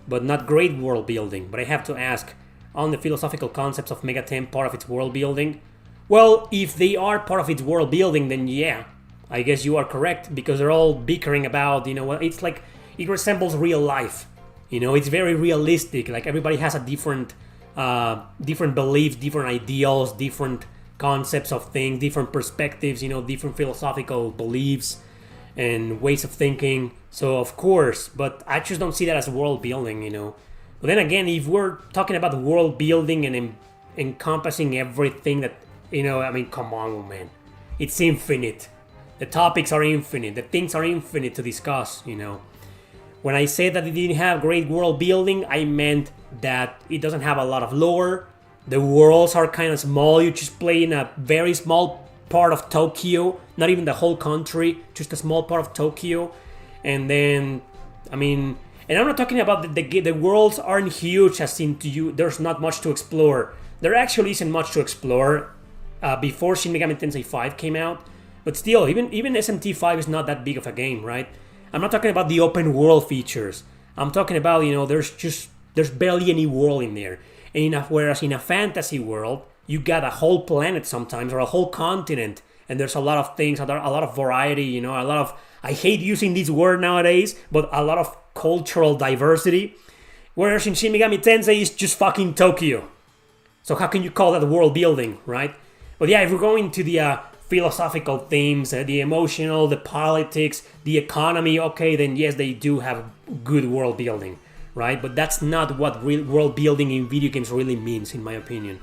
but not great world building. But I have to ask, aren't the philosophical concepts of Mega 10 part of its world building? Well, if they are part of its world building, then yeah, I guess you are correct, because they're all bickering about, you know, it's like, it resembles real life. You know, it's very realistic, like everybody has a different beliefs, different ideals, different concepts of things, different perspectives, you know, different philosophical beliefs and ways of thinking. So of course, but I just don't see that as world building, you know. But then again, if we're talking about world building and encompassing everything that, you know, I mean, come on, man. It's infinite. The topics are infinite. The things are infinite to discuss, you know. When I say that it didn't have great world building, I meant that it doesn't have a lot of lore. The worlds are kind of small. You just play in a very small part of Tokyo. Not even the whole country. Just a small part of Tokyo. And then, I mean... And I'm not talking about the worlds aren't huge as in to you. There's not much to explore. There actually isn't much to explore before Shin Megami Tensei 5 came out. But still, even SMT5 is not that big of a game, right? I'm not talking about the open world features. I'm talking about, you know, there's barely any world in there. And whereas in a fantasy world, you got a whole planet sometimes or a whole continent. And there's a lot of things, a lot of variety, you know, a lot of... I hate using this word nowadays, but a lot of cultural diversity. Whereas in Shin Megami Tensei, it's just fucking Tokyo. So how can you call that world building, right? But yeah, if we're going to the philosophical themes, the emotional, the politics, the economy, okay, then yes, they do have good world building, right? But that's not what real world building in video games really means, in my opinion.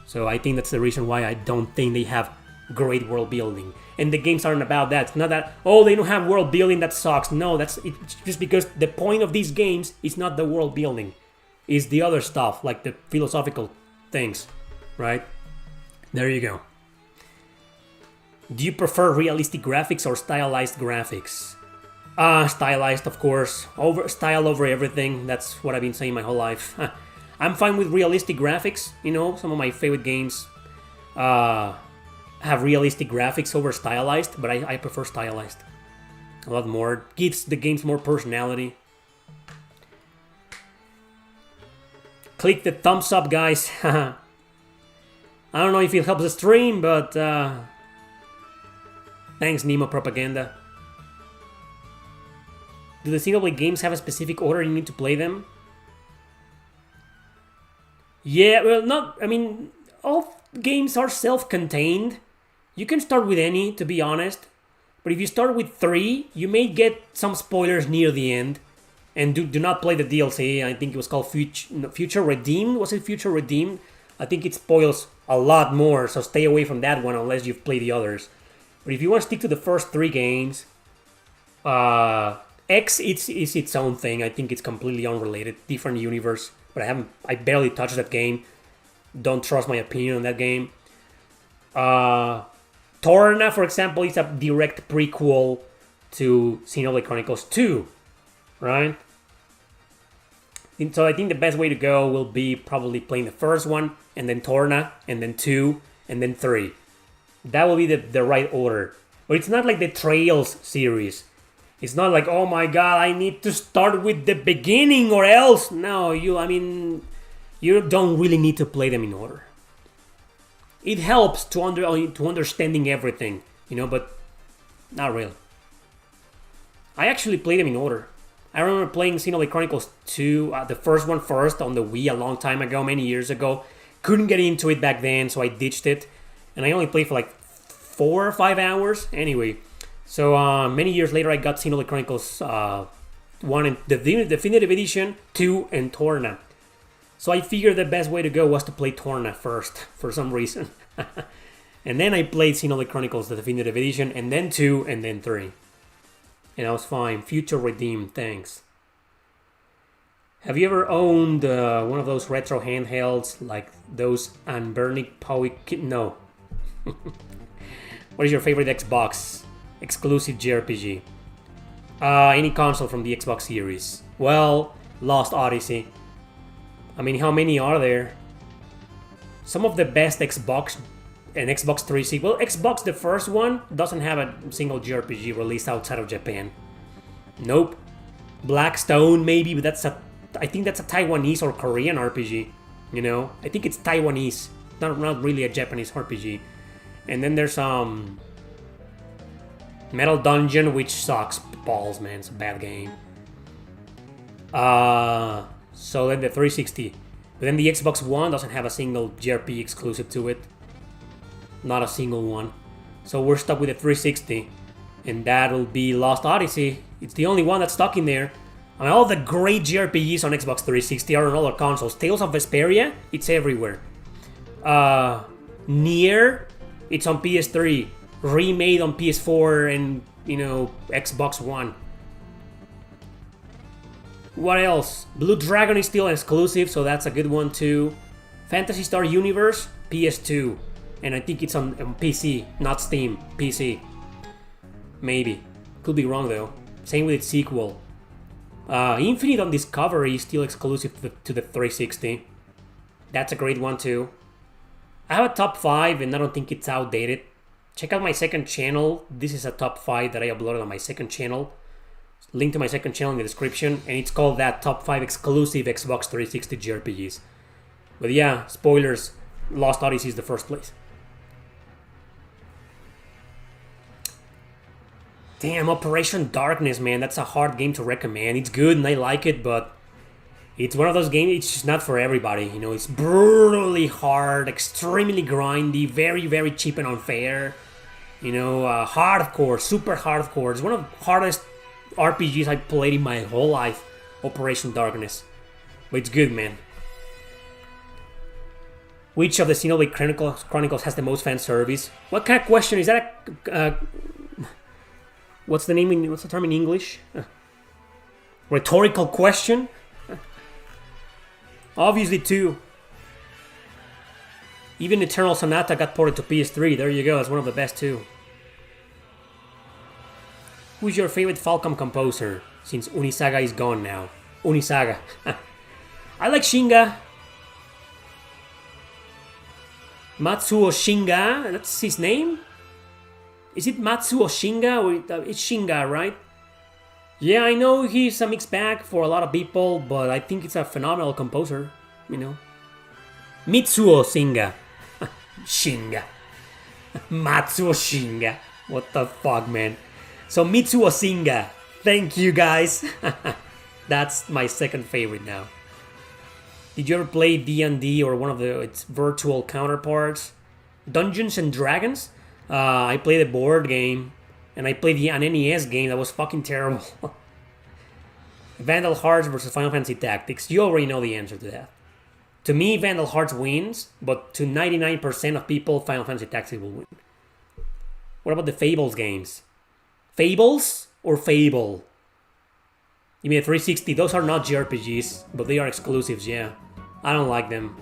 So I think that's the reason why I don't think they have great world building. And the games aren't about that. It's not that, oh, they don't have world building, that sucks. No, it's just because the point of these games is not the world building. It's the other stuff, like the philosophical things, right? There you go. Do you prefer realistic graphics or stylized graphics? Stylized, of course. Style over everything. That's what I've been saying my whole life. I'm fine with realistic graphics. You know, some of my favorite games have realistic graphics over stylized, but I prefer stylized a lot more. Gives the games more personality. Click the thumbs up, guys. I don't know if it helps the stream, but thanks, Nemo Propaganda. Do the single-player games have a specific order you need to play them? Yeah, well, not... I mean, all games are self-contained. You can start with any, to be honest. But if you start with 3, you may get some spoilers near the end. And do not play the DLC. I think it was called Future Redeemed. Was it Future Redeemed? I think it spoils a lot more, so stay away from that one unless you've played the others. But if you want to stick to the first 3 games, X is its own thing. I think it's completely unrelated, different universe. But I barely touched that game. Don't trust my opinion on that game. Torna, for example, is a direct prequel to Xenoblade Chronicles 2, right? And so I think the best way to go will be probably playing the first one, and then Torna, and then 2, and then 3. That will be the right order. But it's not like the Trails series. It's not like, oh my god, I need to start with the beginning or else. No, you don't really need to play them in order. It helps to understanding everything, you know, but not really. I actually played them in order. I remember playing Xenoblade Chronicles 2, the first one first on the Wii a long time ago, many years ago. Couldn't get into it back then, so I ditched it. And I only played for like 4 or 5 hours. Anyway, so many years later I got Xenoblade Chronicles 1 and the Definitive Edition, 2, and Torna. So I figured the best way to go was to play Torna first, for some reason. And then I played Xenoblade Chronicles, the Definitive Edition, and then 2, and then 3. And I was fine. Future Redeemed, thanks. Have you ever owned one of those retro handhelds, like those Anbernic Powie? No. What is your favorite Xbox exclusive JRPG? Any console from the Xbox Series. Well, Lost Odyssey. I mean, how many are there? Some of the best Xbox and Xbox 360. Well, Xbox, the first one, doesn't have a single JRPG released outside of Japan. Nope. Blackstone, maybe, but I think that's a Taiwanese or Korean RPG. You know? I think it's Taiwanese. Not really a Japanese RPG. And then there's Metal Dungeon, which sucks balls, man. It's a bad game. So then the 360. But then the Xbox One doesn't have a single JRPG exclusive to it. Not a single one. So we're stuck with the 360. And that'll be Lost Odyssey. It's the only one that's stuck in there. I mean, all the great JRPGs on Xbox 360 are on other consoles. Tales of Vesperia, it's everywhere. Nier, it's on PS3. Remade on PS4 and, you know, Xbox One. What else? Blue Dragon is still exclusive, so that's a good one too. Phantasy Star Universe, PS2. And I think it's on PC, not Steam, PC. Maybe. Could be wrong though. Same with its sequel. Infinite on Discovery is still exclusive to the 360. That's a great one too. I have a top 5 and I don't think it's outdated. Check out my second channel. This is a top 5 that I uploaded on my second channel. Link to my second channel in the description. And it's called that top 5 exclusive Xbox 360 JRPGs. But yeah, spoilers. Lost Odyssey is the first place. Damn, Operation Darkness, man. That's a hard game to recommend. It's good and I like it, but it's one of those games, it's just not for everybody. You know, it's brutally hard, extremely grindy, very, very cheap and unfair. You know, hardcore, super hardcore. It's one of the hardest RPGs I've played in my whole life, Operation Darkness. But it's good, man. Which of the Xenoblade Chronicles has the most fan service? What kind of question is that? What's the term in English? Rhetorical question? Obviously 2. Even Eternal Sonata got ported to PS3. There you go. It's one of the best too. Who's your favorite Falcom composer? Since Unisaga is gone now. Unisaga. I like Shinga. Matsuo Shinga. That's his name? Is it Matsuo Shinga? Or it's Shinga, right? Yeah, I know he's a mixed bag for a lot of people, but I think it's a phenomenal composer, you know. Mitsuo Shinga. Shinga. Matsuo Shinga. What the fuck, man? So Mitsuo Shinga. Thank you, guys. That's my second favorite now. Did you ever play D&D or one of its virtual counterparts? Dungeons and Dragons? I played a board game. And I played an NES game that was fucking terrible. Vandal Hearts versus Final Fantasy Tactics. You already know the answer to that. To me, Vandal Hearts wins, but to 99% of people, Final Fantasy Tactics will win. What about the Fables games? Fables or Fable? You mean 360? Those are not JRPGs, but they are exclusives, yeah. I don't like them.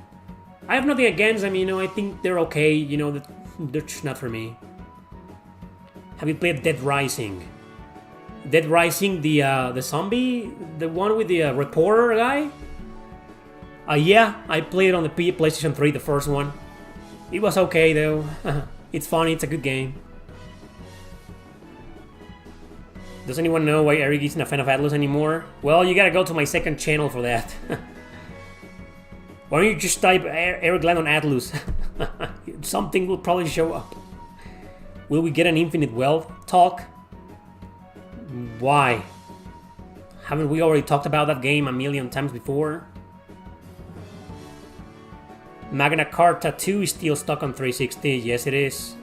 I have nothing against them, you know, I think they're okay, you know, they're just not for me. Have you played Dead Rising? Dead Rising, the zombie? The one with the reporter guy? Yeah, I played it on the PlayStation 3, the first one. It was okay though. It's funny, it's a good game. Does anyone know why Erick isn't a fan of Atlus anymore? Well, you gotta go to my second channel for that. Why don't you just type Erick Landon Atlus? Something will probably show up. Will we get an Infinite Wealth talk? Why? Haven't we already talked about that game a million times before? Magna Carta 2 is still stuck on 360. Yes, it is.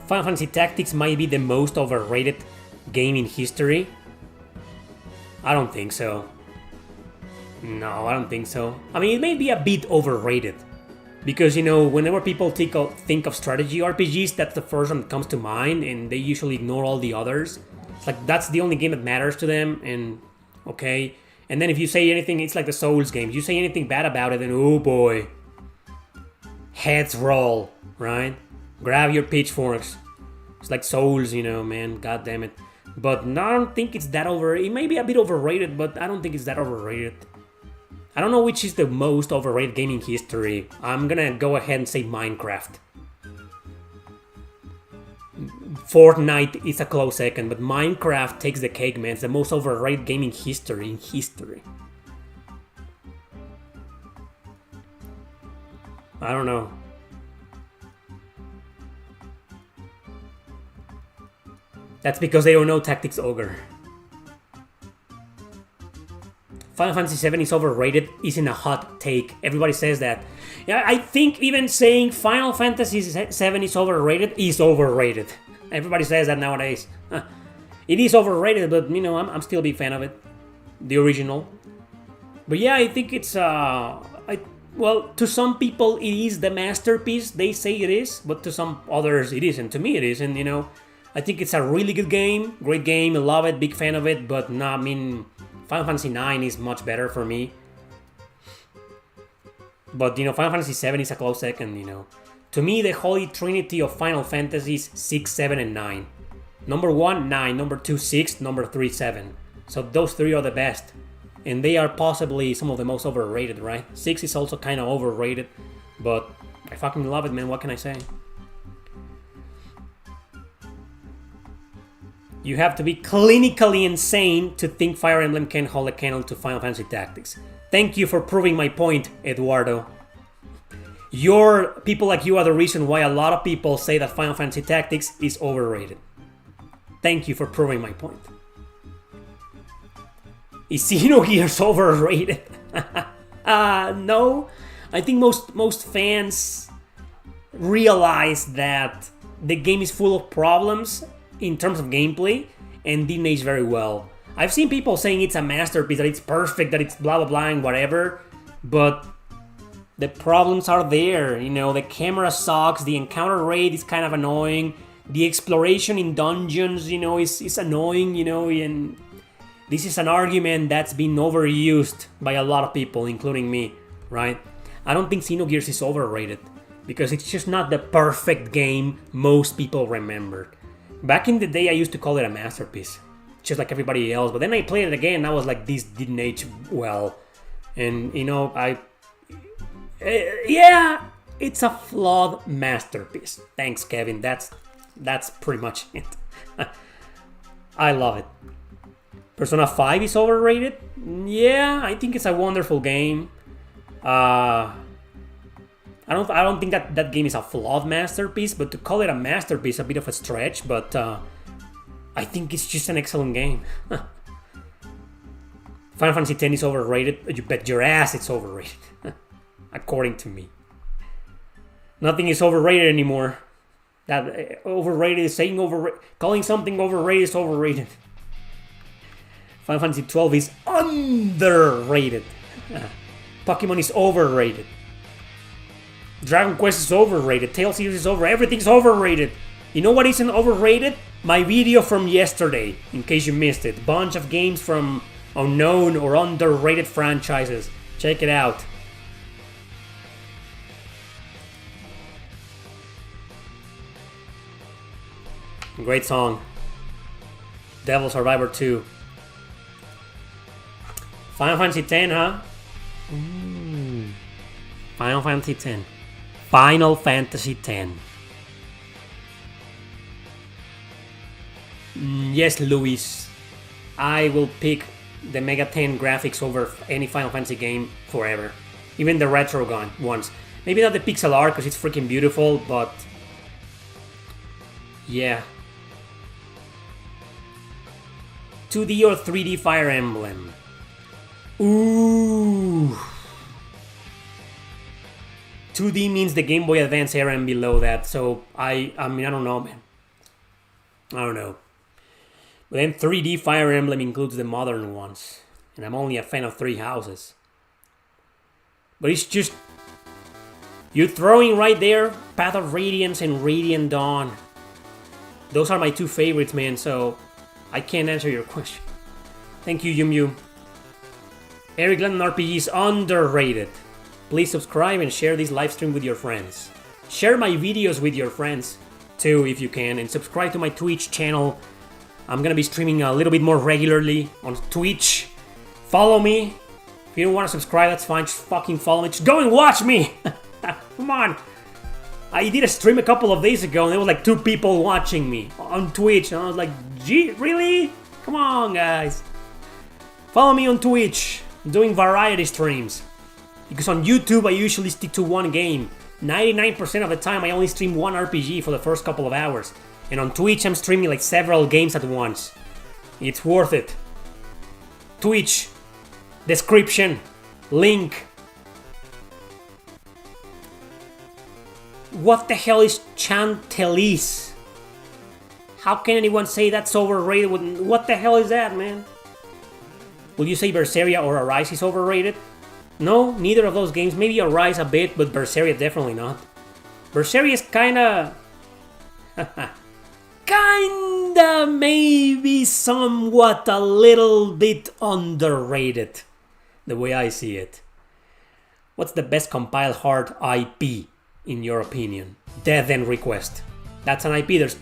Final Fantasy Tactics might be the most overrated game in history. I don't think so. No, I don't think so. I mean, it may be a bit overrated. Because, you know, whenever people think of strategy RPGs, that's the first one that comes to mind, and they usually ignore all the others. It's like, that's the only game that matters to them, and okay. And then if you say anything, it's like the Souls games. You say anything bad about it, and oh boy. Heads roll, right? Grab your pitchforks. It's like Souls, you know, man. God damn it. But no, I don't think it's that It may be a bit overrated, but I don't think it's that overrated. I don't know which is the most overrated game in history. I'm gonna go ahead and say Minecraft. Fortnite is a close second, but Minecraft takes the cake, man. It's the most overrated game in history. I don't know. That's because they don't know Tactics Ogre. Final Fantasy VII is overrated isn't a hot take. Everybody says that. Yeah, I think even saying Final Fantasy VII is overrated. Everybody says that nowadays. It is overrated, but you know, I'm still a big fan of it. The original. But yeah, I think it's well, to some people it is the masterpiece. They say it is, but to some others it isn't. To me it isn't, you know. I think it's a really good game. Great game, I love it, big fan of it, but nah, I mean, Final Fantasy IX is much better for me. But, you know, Final Fantasy VII is a close second, you know. To me, the holy trinity of Final Fantasies 6, 7, and 9. Number 1, 9. Number 2, 6. Number 3, 7. So those three are the best. And they are possibly some of the most overrated, right? 6 is also kind of overrated. But I fucking love it, man. What can I say? You have to be clinically insane to think Fire Emblem can hold a candle to Final Fantasy Tactics. Thank you for proving my point, Eduardo. People like you are the reason why a lot of people say that Final Fantasy Tactics is overrated. Thank you for proving my point. Is Xenogears overrated? No. I think most fans realize that the game is full of problems in terms of gameplay and didn't age very well. I've seen people saying it's a masterpiece, that it's perfect, that it's blah blah blah and whatever, but the problems are there. You know, the camera sucks, the encounter rate is kind of annoying, the exploration in dungeons, you know, is annoying, you know, and this is an argument that's been overused by a lot of people, including me, right? I don't think Xenogears is overrated, because it's just not the perfect game most people remembered. Back in the day, I used to call it a masterpiece, just like everybody else. But then I played it again, and I was like, this didn't age well. And, you know, yeah, it's a flawed masterpiece. Thanks, Kevin. That's pretty much it. I love it. Persona 5 is overrated? Yeah, I think it's a wonderful game. I don't think that game is a flawed masterpiece, but to call it a masterpiece, a bit of a stretch, but I think it's just an excellent game. Final Fantasy X is overrated. You bet your ass it's overrated. According to me. Nothing is overrated anymore. That overrated is saying calling something overrated is overrated. Final Fantasy XII is underrated. Pokemon is overrated. Dragon Quest is overrated. Tales series is everything's overrated. You know what isn't overrated? My video from yesterday, in case you missed it. Bunch of games from unknown or underrated franchises. Check it out. Great song. Devil Survivor 2. Final Fantasy X, huh? Final Fantasy X. Final Fantasy X. Yes, Luis. I will pick the Mega 10 graphics over any Final Fantasy game forever. Even the retro ones. Maybe not the pixel art because it's freaking beautiful, but yeah. 2D or 3D Fire Emblem? Ooh. 2D means the Game Boy Advance era and below that, so I mean, I don't know, man. I don't know. But then 3D Fire Emblem includes the modern ones, and I'm only a fan of Three Houses. But it's just... You're throwing right there Path of Radiance and Radiant Dawn. Those are my two favorites, man, so I can't answer your question. Thank you, Yum Yum. Erick, Landon RPG is underrated. Please subscribe and share this live stream with your friends. Share my videos with your friends. too if you can, and subscribe to my Twitch channel. I'm gonna be streaming a little bit more regularly on Twitch. Follow me. If you don't want to subscribe, that's fine. Just fucking follow me. Just go and watch me. Come on. I did a stream a couple of days ago and there was like 2 people watching me on Twitch. And I was like, gee, really? Come on, guys. Follow me on Twitch. I'm doing variety streams. Because on YouTube, I usually stick to one game. 99% of the time, I only stream one RPG for the first couple of hours. And on Twitch, I'm streaming like several games at once. It's worth it. Twitch. Description. Link. What the hell is Chantelis? How can anyone say that's overrated? What the hell is that, man? Would you say Berseria or Arise is overrated? No, neither of those games. Maybe Arise a bit, but Berseria definitely not. Berseria is kinda... kinda, maybe somewhat a little bit underrated. The way I see it. What's the best compiled hard IP? In your opinion? Death End Request. That's an IP. There's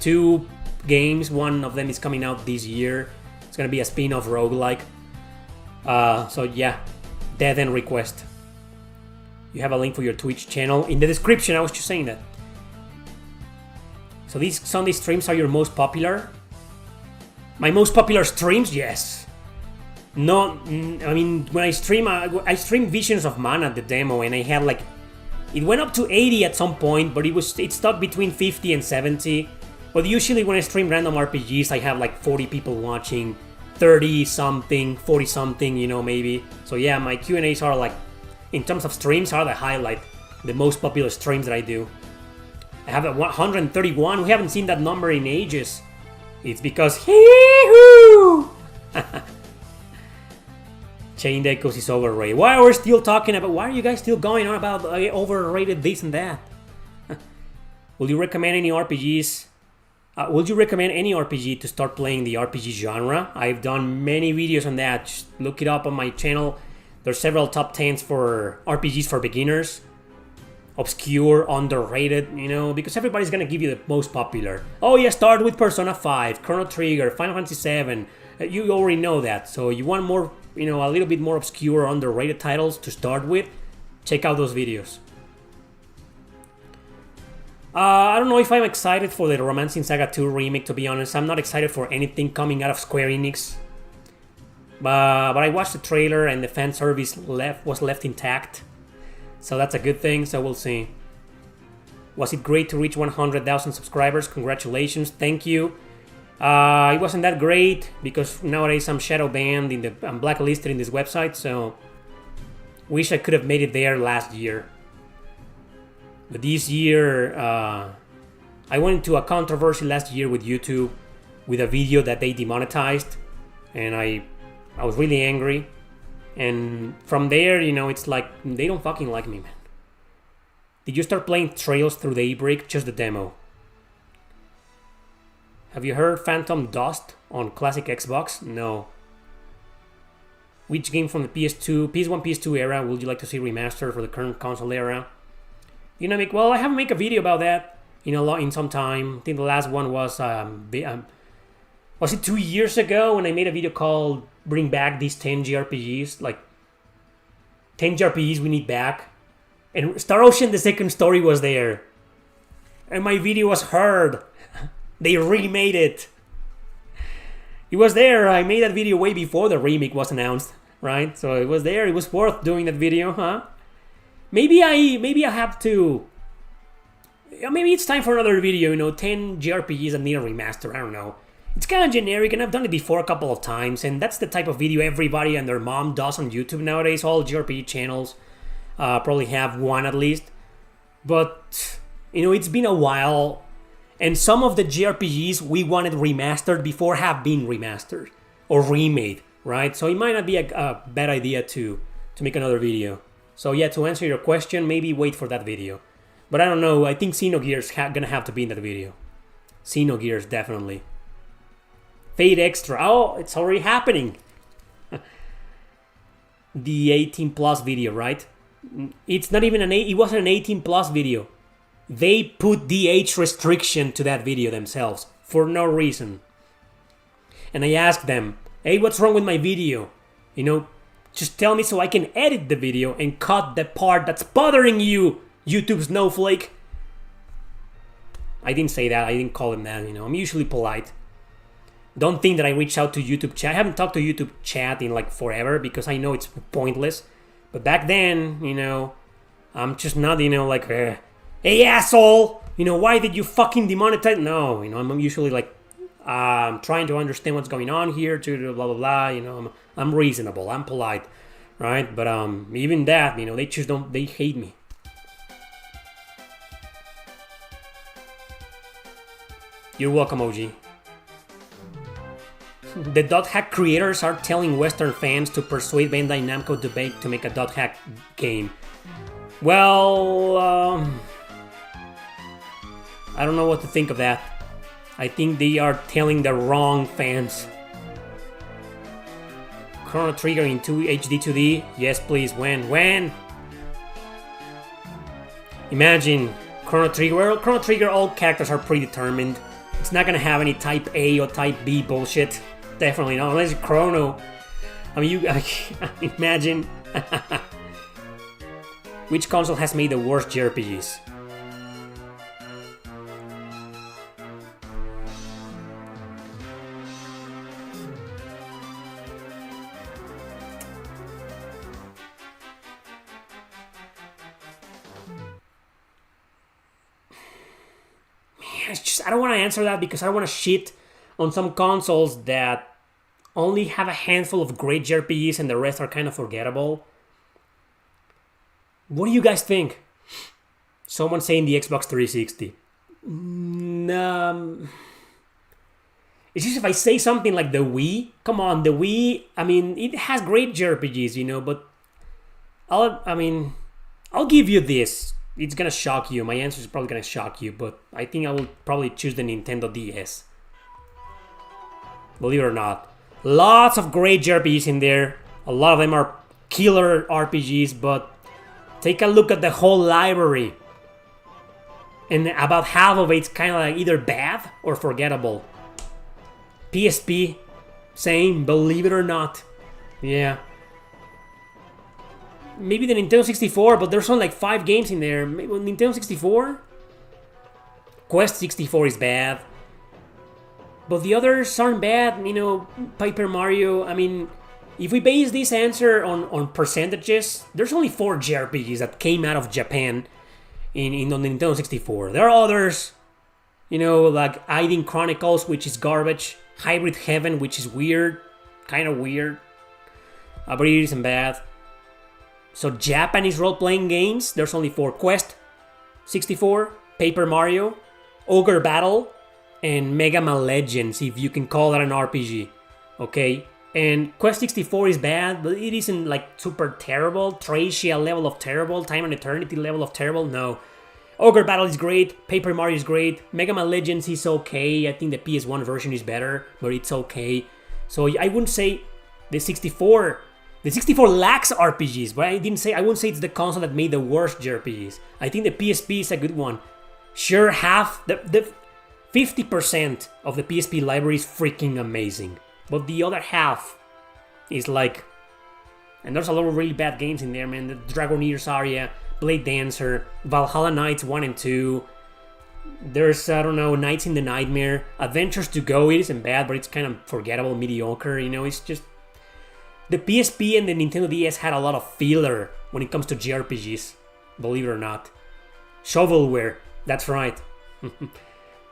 2 games. One of them is coming out this year. It's gonna be a spin-off roguelike. So yeah, Death End Request. You have a link for your Twitch channel in the description. I was just saying that. So these Sunday streams are your most popular? My most popular streams? Yes. No, I mean, when I stream Visions of Mana, the demo, and I had like... It went up to 80 at some point, but it stuck between 50 and 70. But usually when I stream random RPGs, I have like 40 people watching, 30 something, 40 something, you know, maybe. So yeah, my Q&As are like, in terms of streams, are the highlight, the most popular streams that I do. I have 131. We haven't seen that number in ages. It's because hee-hoo! Chained Echoes is overrated. Why are we still talking about... Why are you guys still going on about overrated this and that? Will you recommend any RPGs? Would you recommend any RPG to start playing the RPG genre? I've done many videos on that. Just look it up on my channel. There's several top 10s for RPGs for beginners. Obscure, underrated, you know, because everybody's gonna give you the most popular. Oh yeah, start with Persona 5, Chrono Trigger, Final Fantasy 7. You already know that. So you want more... You know, a little bit more obscure, underrated titles to start with, check out those videos. I don't know if I'm excited for the Romancing Saga 2 remake, to be honest. I'm not excited for anything coming out of Square Enix. But I watched the trailer and the fan service was left intact. So that's a good thing, so we'll see. Was it great to reach 100,000 subscribers? Congratulations, thank you. It wasn't that great because nowadays I'm shadow banned I'm blacklisted in this website, so wish I could have made it there last year. But this year, I went into a controversy last year with YouTube with a video that they demonetized, and I was really angry. And from there, you know, it's like they don't fucking like me, man. Did you start playing Trails Through Daybreak? Just the demo. Have you heard Phantom Dust on classic Xbox? No. Which game from the PS2, PS1, PS2 era would you like to see remastered for the current console era? Dynamic, well, I haven't made a video about that in some time. I think the last one was it 2 years ago when I made a video called Bring Back These 10 JRPGs? Like, 10 JRPGs we need back. And Star Ocean, the second story, was there. And my video was heard. They remade it. It was there. I made that video way before the remake was announced, right? So it was there. It was worth doing that video, huh? Maybe I have to... Maybe it's time for another video, 10 JRPGs that need a remaster. I don't know. It's kind of generic, and I've done it before a couple of times, and that's the type of video everybody and their mom does on YouTube nowadays. All JRPG channels probably have one at least. But, it's been a while... And some of the JRPGs we wanted remastered before have been remastered or remade, right? So it might not be a bad idea to make another video. So yeah, to answer your question, maybe wait for that video. But I don't know, I think Xenogears gonna have to be in that video. Xenogears, definitely. Fate Extra, oh, it's already happening. The 18 plus video, right? It's not even it wasn't an 18 plus video. They put the age restriction to that video themselves for no reason. And I asked them, hey, what's wrong with my video? You know, just tell me so I can edit the video and cut the part that's bothering you, YouTube snowflake. I didn't say that. I didn't call him that. You know, I'm usually polite. Don't think that I reached out to YouTube chat. I haven't talked to YouTube chat in like forever because I know it's pointless. But back then, you know, I'm just not, you know, like, hey asshole, you know, why did you fucking demonetize? No, you know, I'm usually like, trying to understand what's going on here, to blah blah blah. You know, I'm reasonable, I'm polite, right? But even that, you know, they hate me. You're welcome, OG. The dot hack creators are telling Western fans to persuade Bandai Namco to make a dot hack game. Well, I don't know what to think of that. I think they are telling the wrong fans. Chrono Trigger in HD 2D? Yes, please. When? Imagine Chrono Trigger. Well, Chrono Trigger, all characters are predetermined. It's not gonna have any Type A or Type B bullshit. Definitely not, unless it's Chrono. I mean, imagine. Which console has made the worst JRPGs? It's just, I don't want to answer that because I don't want to shit on some consoles that only have a handful of great JRPGs and the rest are kind of forgettable. What do you guys think? Someone saying the Xbox 360. It's just if I say something like the Wii, come on, the Wii, I mean, it has great JRPGs, you know, but I'll give you this. It's gonna shock you. My answer is probably gonna shock you, but I think I will probably choose the Nintendo DS. Believe it or not. Lots of great JRPGs in there. A lot of them are killer RPGs, but take a look at the whole library. And about half of it's kind of like either bad or forgettable. PSP, same, believe it or not. Yeah. Maybe the Nintendo 64, but there's only like 5 games in there. Maybe Nintendo 64? Quest 64 is bad. But the others aren't bad, you know, Paper Mario. I mean, if we base this answer on percentages, there's only 4 JRPGs that came out of Japan in the Nintendo 64. There are others, you know, like Aiden Chronicles, which is garbage. Hybrid Heaven, which is weird. Kind of weird. But it isn't bad. So Japanese role-playing games, there's only 4. Quest 64, Paper Mario, Ogre Battle, and Mega Man Legends, if you can call that an RPG. Okay? And Quest 64 is bad, but it isn't like super terrible. Tracia level of terrible, Time and Eternity level of terrible, no. Ogre Battle is great, Paper Mario is great, Mega Man Legends is okay. I think the PS1 version is better, but it's okay. So I wouldn't say the 64... The 64 lacks RPGs, but I wouldn't say it's the console that made the worst JRPGs. I think the PSP is a good one. Sure, half, the 50% of the PSP library is freaking amazing. But the other half is like... And there's a lot of really bad games in there, man. The Dragon Eaters Aria, Blade Dancer, Valhalla Knights 1 and 2. There's, I don't know, Nights in the Nightmare. Adventures to Go, it isn't bad, but it's kind of forgettable, mediocre, you know, it's just... The PSP and the Nintendo DS had a lot of filler when it comes to JRPGs, believe it or not. Shovelware, that's right.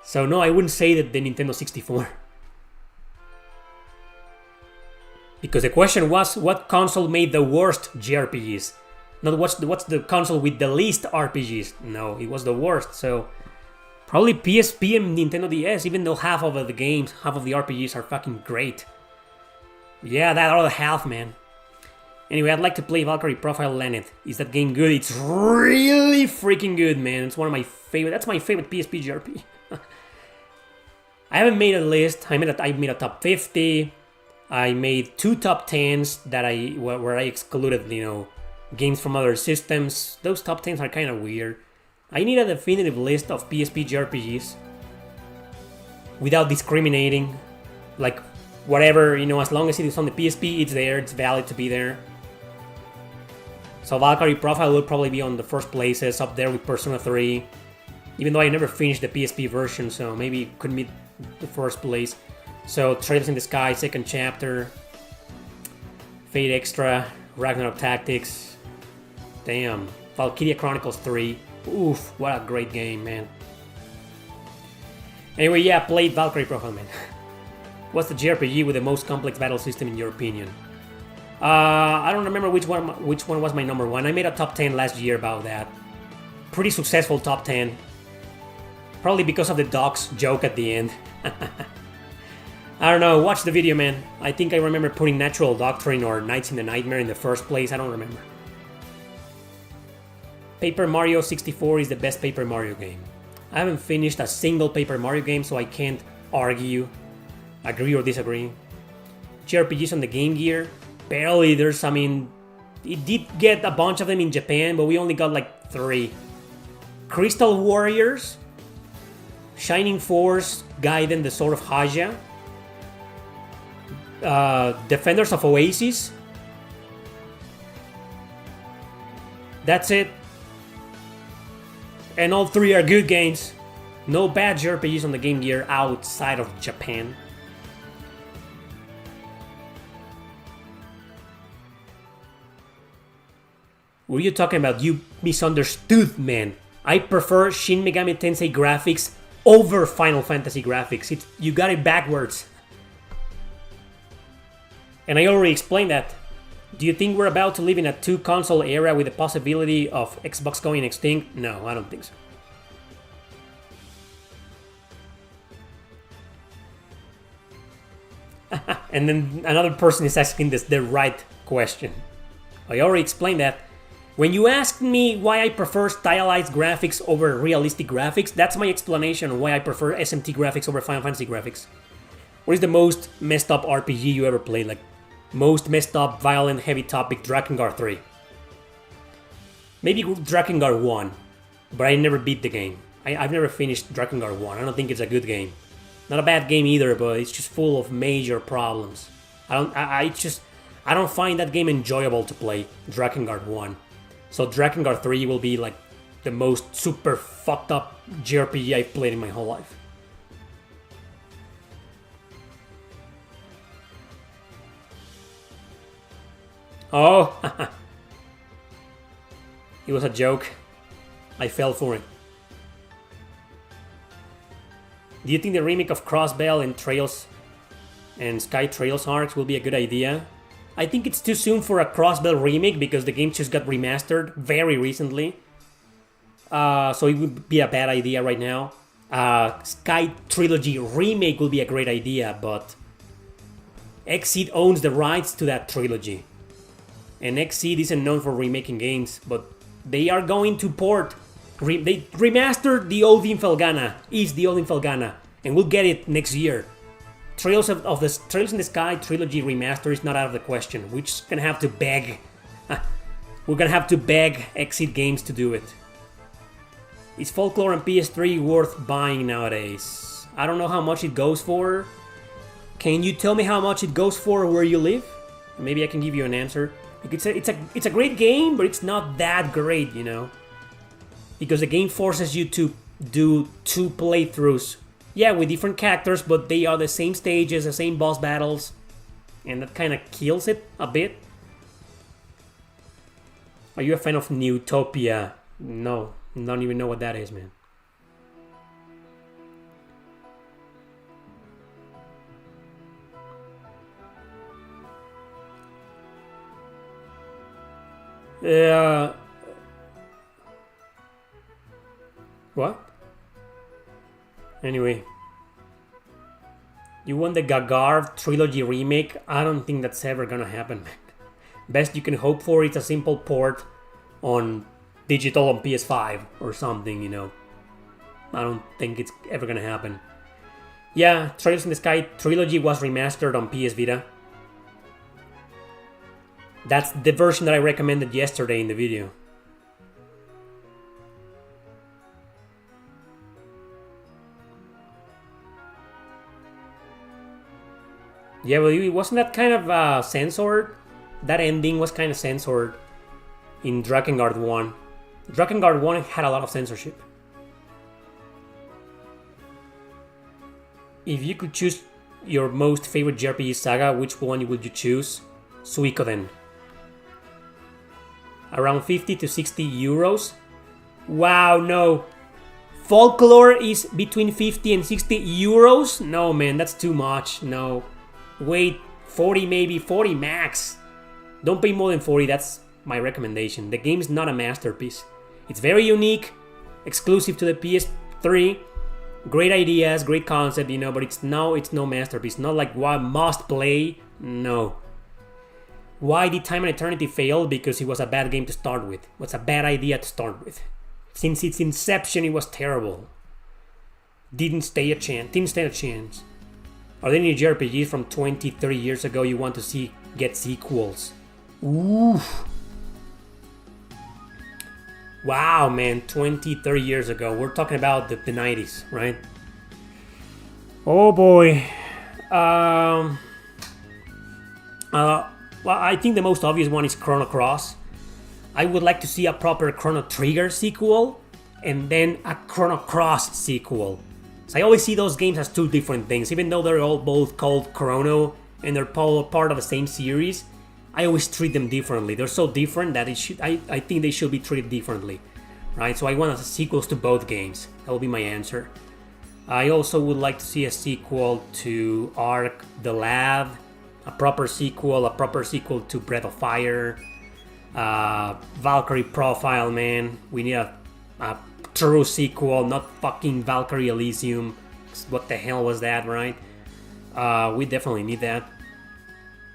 So no, I wouldn't say that the Nintendo 64. Because the question was, what console made the worst JRPGs? Not what's the console with the least RPGs. No, it was the worst, so... Probably PSP and Nintendo DS, even though half of the games, half of the RPGs are fucking great. Yeah, that other half, man. Anyway, I'd like to play Valkyrie Profile Landon. Is that game good? It's really freaking good, man. It's one of my favorite... That's my favorite PSP JRPG. I haven't made a list. I made a top 50. I made 2 top 10s that where I excluded, you know, games from other systems. Those top 10s are kind of weird. I need a definitive list of PSP JRPGs without discriminating. Like, whatever, you know, as long as it is on the PSP, it's there, it's valid to be there. So Valkyrie Profile will probably be on the first places, up there with Persona 3. Even though I never finished the PSP version, so maybe it could meet the first place. So Trails in the Sky, second chapter. Fate Extra, Ragnarok Tactics. Damn. Valkyria Chronicles 3. Oof, what a great game, man. Anyway, yeah, played Valkyrie Profile, man. What's the JRPG with the most complex battle system in your opinion? I don't remember which one was my number one. I made a top 10 last year about that. Pretty successful top 10. Probably because of the dogs joke at the end. I don't know, watch the video, man. I think I remember putting Natural Doctrine or Nights in the Nightmare in the first place. I don't remember. Paper Mario 64 is the best Paper Mario game. I haven't finished a single Paper Mario game, so I can't argue, agree or disagree. JRPGs on the Game Gear, barely. I mean, it did get a bunch of them in Japan, but we only got like 3. Crystal Warriors, Shining Force, Gaiden, the Sword of Haja, Defenders of Oasis. That's it. And all 3 are good games. No bad JRPGs on the Game Gear outside of Japan. What are you talking about? You misunderstood, man. I prefer Shin Megami Tensei graphics over Final Fantasy graphics. You got it backwards. And I already explained that. Do you think we're about to live in a 2-console era with the possibility of Xbox going extinct? No, I don't think so. And then another person is asking the right question. I already explained that. When you ask me why I prefer stylized graphics over realistic graphics, that's my explanation of why I prefer SMT graphics over Final Fantasy graphics. What is the most messed up RPG you ever played? Like, most messed up, violent, heavy topic, Drakengard 3. Maybe Drakengard 1, but I never beat the game. I've never finished Drakengard 1. I don't think it's a good game. Not a bad game either, but it's just full of major problems. I don't find that game enjoyable to play, Drakengard 1. So Drakengard 3 will be like the most super fucked up JRPG I've played in my whole life. Oh, it was a joke. I fell for it. Do you think the remake of Crossbell and Trails and Sky Trails arcs will be a good idea? I think it's too soon for a Crossbell remake because the game just got remastered very recently. So it would be a bad idea right now. Sky Trilogy remake will be a great idea, but Xseed owns the rights to that trilogy. And Xseed isn't known for remaking games, but they are going to port. They remastered the old Infelgana, and we'll get it next year. Trails in the Sky trilogy remaster is not out of the question. We're just gonna have to beg. We're gonna have to beg Xseed Games to do it. Is Folklore on PS3 worth buying nowadays? I don't know how much it goes for. Can you tell me how much it goes for where you live? Maybe I can give you an answer. It's a great game, but it's not that great, you know. Because the game forces you to do 2 playthroughs. Yeah, with different characters, but they are the same stages, the same boss battles. And that kind of kills it a bit. Are you a fan of Newtopia? No, don't even know what that is, man. What? Anyway. You want the Gagar trilogy remake? I don't think that's ever gonna happen. Best you can hope for is a simple port on digital on PS5 or something, you know. I don't think it's ever gonna happen. Yeah, Trails in the Sky trilogy was remastered on PS Vita. That's the version that I recommended yesterday in the video. Yeah, but wasn't that kind of censored? That ending was kind of censored in Drakengard 1. Drakengard 1 had a lot of censorship. If you could choose your most favorite JRPG saga, which one would you choose? Suikoden. Around 50 to 60 euros. Wow, no. Folklore is between 50 and 60 euros? No, man, that's too much. No. Wait, 40 maybe, 40 max. Don't pay more than 40, that's my recommendation. The game's not a masterpiece. It's very unique, exclusive to the PS3. Great ideas, great concept, you know, but it's no masterpiece. Not like what must play. No. Why did Time and Eternity fail? Because it was a bad game to start with. It was a bad idea to start with. Since its inception, it was terrible. Didn't stand a chance. Are there any JRPGs from 20, 30 years ago you want to see get sequels? Oof. Wow, man, 20, 30 years ago. We're talking about the 90s, right? Oh boy. Well, I think the most obvious one is Chrono Cross. I would like to see a proper Chrono Trigger sequel and then a Chrono Cross sequel. So I always see those games as two different things, even though they're all both called Chrono and they're part of the same series. I always treat them differently. They're so different that I think they should be treated differently, right? So I want sequels to both games. That will be my answer. I also would like to see a sequel to Ark, The Lab, a proper sequel to Breath of Fire, Valkyrie Profile, man. We need a true sequel, not fucking Valkyrie Elysium. What the hell was that, right? We definitely need that.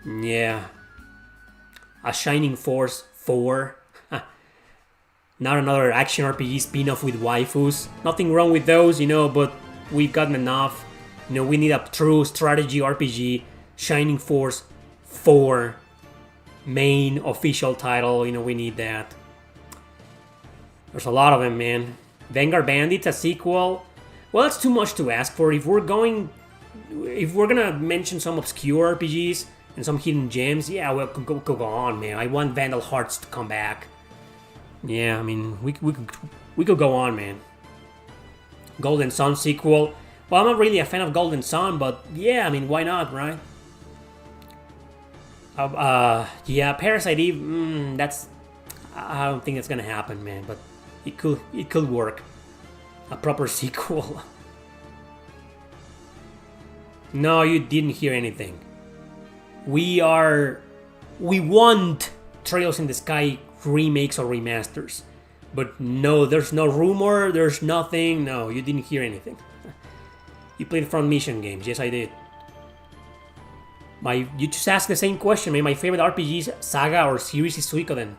Yeah. A Shining Force 4. Not another action RPG spin-off with waifus. Nothing wrong with those, you know, but we've gotten enough. You know, we need a true strategy RPG. Shining Force 4. Main official title, you know, we need that. There's a lot of them, man. Vanguard Bandits, a sequel. Well, that's too much to ask for. If we're gonna mention some obscure RPGs and some hidden gems, yeah, we'll go on, man. I want Vandal Hearts to come back. Yeah, I mean, we could go on, man. Golden Sun sequel. Well, I'm not really a fan of Golden Sun, but yeah, I mean, why not, right? Yeah, Parasite Eve. I don't think that's gonna happen, man. But it could work. A proper sequel. No, you didn't hear anything. We want Trails in the Sky remakes or remasters. But no, there's no rumor, there's nothing. No, you didn't hear anything. You played Front Mission games. Yes, I did. You just asked the same question, man. My favorite RPG saga or series is Suikoden.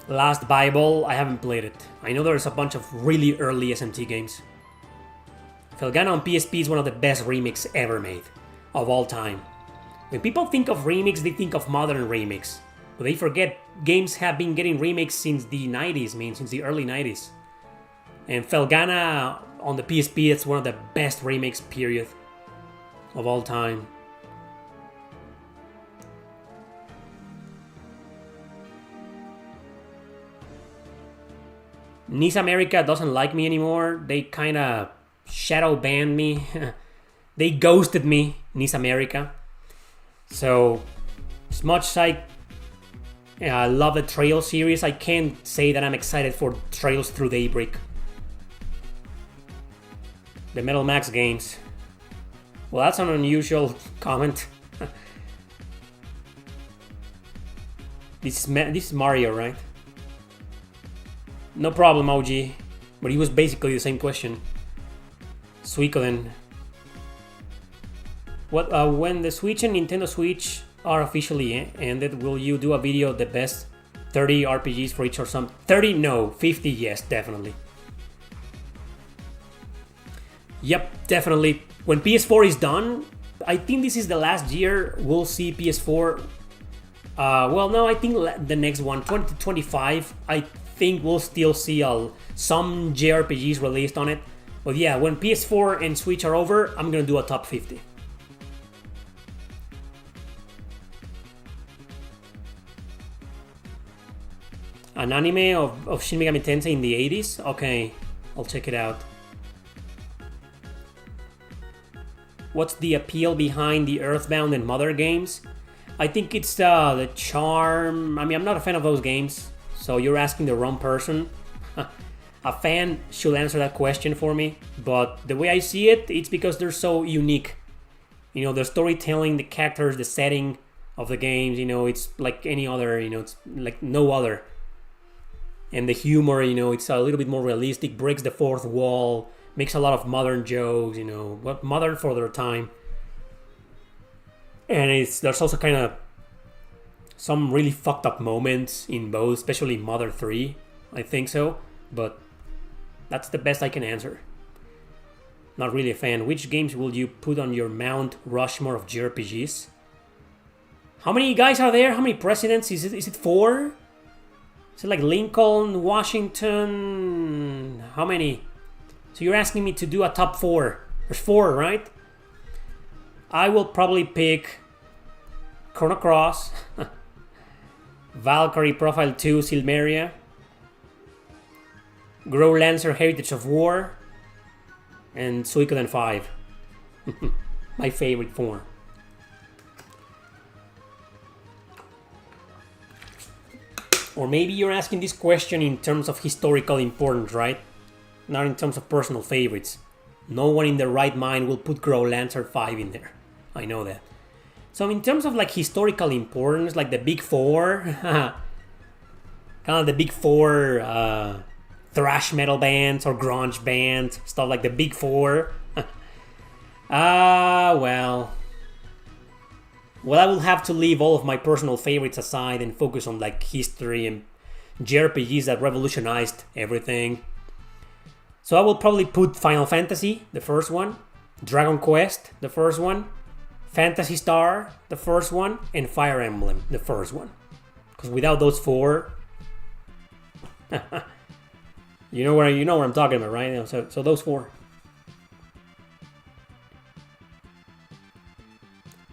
Last Bible, I haven't played it. I know there's a bunch of really early SMT games. Felghana on PSP is one of the best remakes ever made, of all time. When people think of remakes, they think of modern remakes. But they forget games have been getting remakes since the 90s, since the early 90s. And Felghana on the PSP, it's one of the best remakes, period, of all time. NIS America doesn't like me anymore. They kind of shadow banned me. They ghosted me, NIS America. So, as much as I love the Trail series, I can't say that I'm excited for Trails Through Daybreak. The Metal Max games. Well, that's an unusual comment. This is Mario, right? No problem, OG. But it was basically the same question. Suikoden. What? When the Switch and Nintendo Switch are officially ended, will you do a video of the best 30 RPGs for each or some? 30? No. 50? Yes, definitely. Yep, definitely. When PS4 is done, I think this is the last year we'll see PS4. Well, no, I think the next one, 2025, I think we'll still see some JRPGs released on it. But yeah, when PS4 and Switch are over, I'm gonna do a top 50. An anime of Shin Megami Tensei in the 80s? Okay, I'll check it out. What's the appeal behind the Earthbound and Mother games? I think it's the charm. I mean, I'm not a fan of those games, so you're asking the wrong person. A fan should answer that question for me, but the way I see it, it's because they're so unique. You know, the storytelling, the characters, the setting of the games, you know, it's like any other, you know, it's like no other. And the humor, you know, it's a little bit more realistic, breaks the fourth wall, makes a lot of modern jokes, you know, what modern for their time. And there's also kind of some really fucked up moments in both, especially Mother 3, I think so. But that's the best I can answer. Not really a fan. Which games will you put on your Mount Rushmore of JRPGs? How many guys are there? How many presidents? Is it 4? Is it like Lincoln, Washington? How many? So you're asking me to do a top 4. There's 4, right? I will probably pick Chrono Cross, Valkyrie Profile 2 Silmeria, Grow Lancer Heritage of War, and Suikoden 5. My favorite 4. Or maybe you're asking this question in terms of historical importance, right? Not in terms of personal favorites. No one in their right mind will put Grow Lancer 5 in there. I know that. So in terms of like historical importance, like the big 4, kind of the big 4 thrash metal bands or grunge bands, stuff like the big 4. Well, I will have to leave all of my personal favorites aside and focus on like history and JRPGs that revolutionized everything. So I will probably put Final Fantasy, the first one, Dragon Quest, the first one, Phantasy Star, the first one, and Fire Emblem, the first one. Because without those 4, you know what I'm talking about, right? So those 4.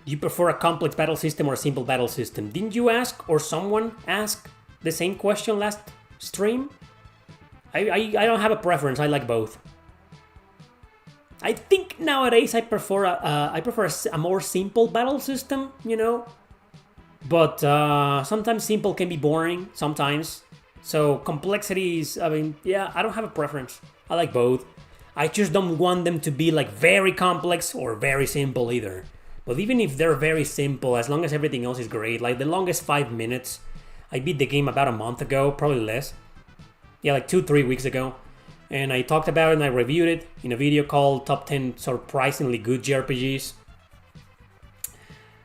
Do you prefer a complex battle system or a simple battle system? Didn't you ask, or someone ask the same question last stream? I don't have a preference. I like both. I think nowadays I prefer a more simple battle system, you know. But sometimes simple can be boring. Sometimes. So complexities. I mean, yeah, I don't have a preference. I like both. I just don't want them to be like very complex or very simple either. But even if they're very simple, as long as everything else is great, like the longest 5 minutes, I beat the game about a month ago, probably less. Yeah, like 2-3 weeks ago. And I talked about it and I reviewed it in a video called Top 10 Surprisingly Good JRPGs.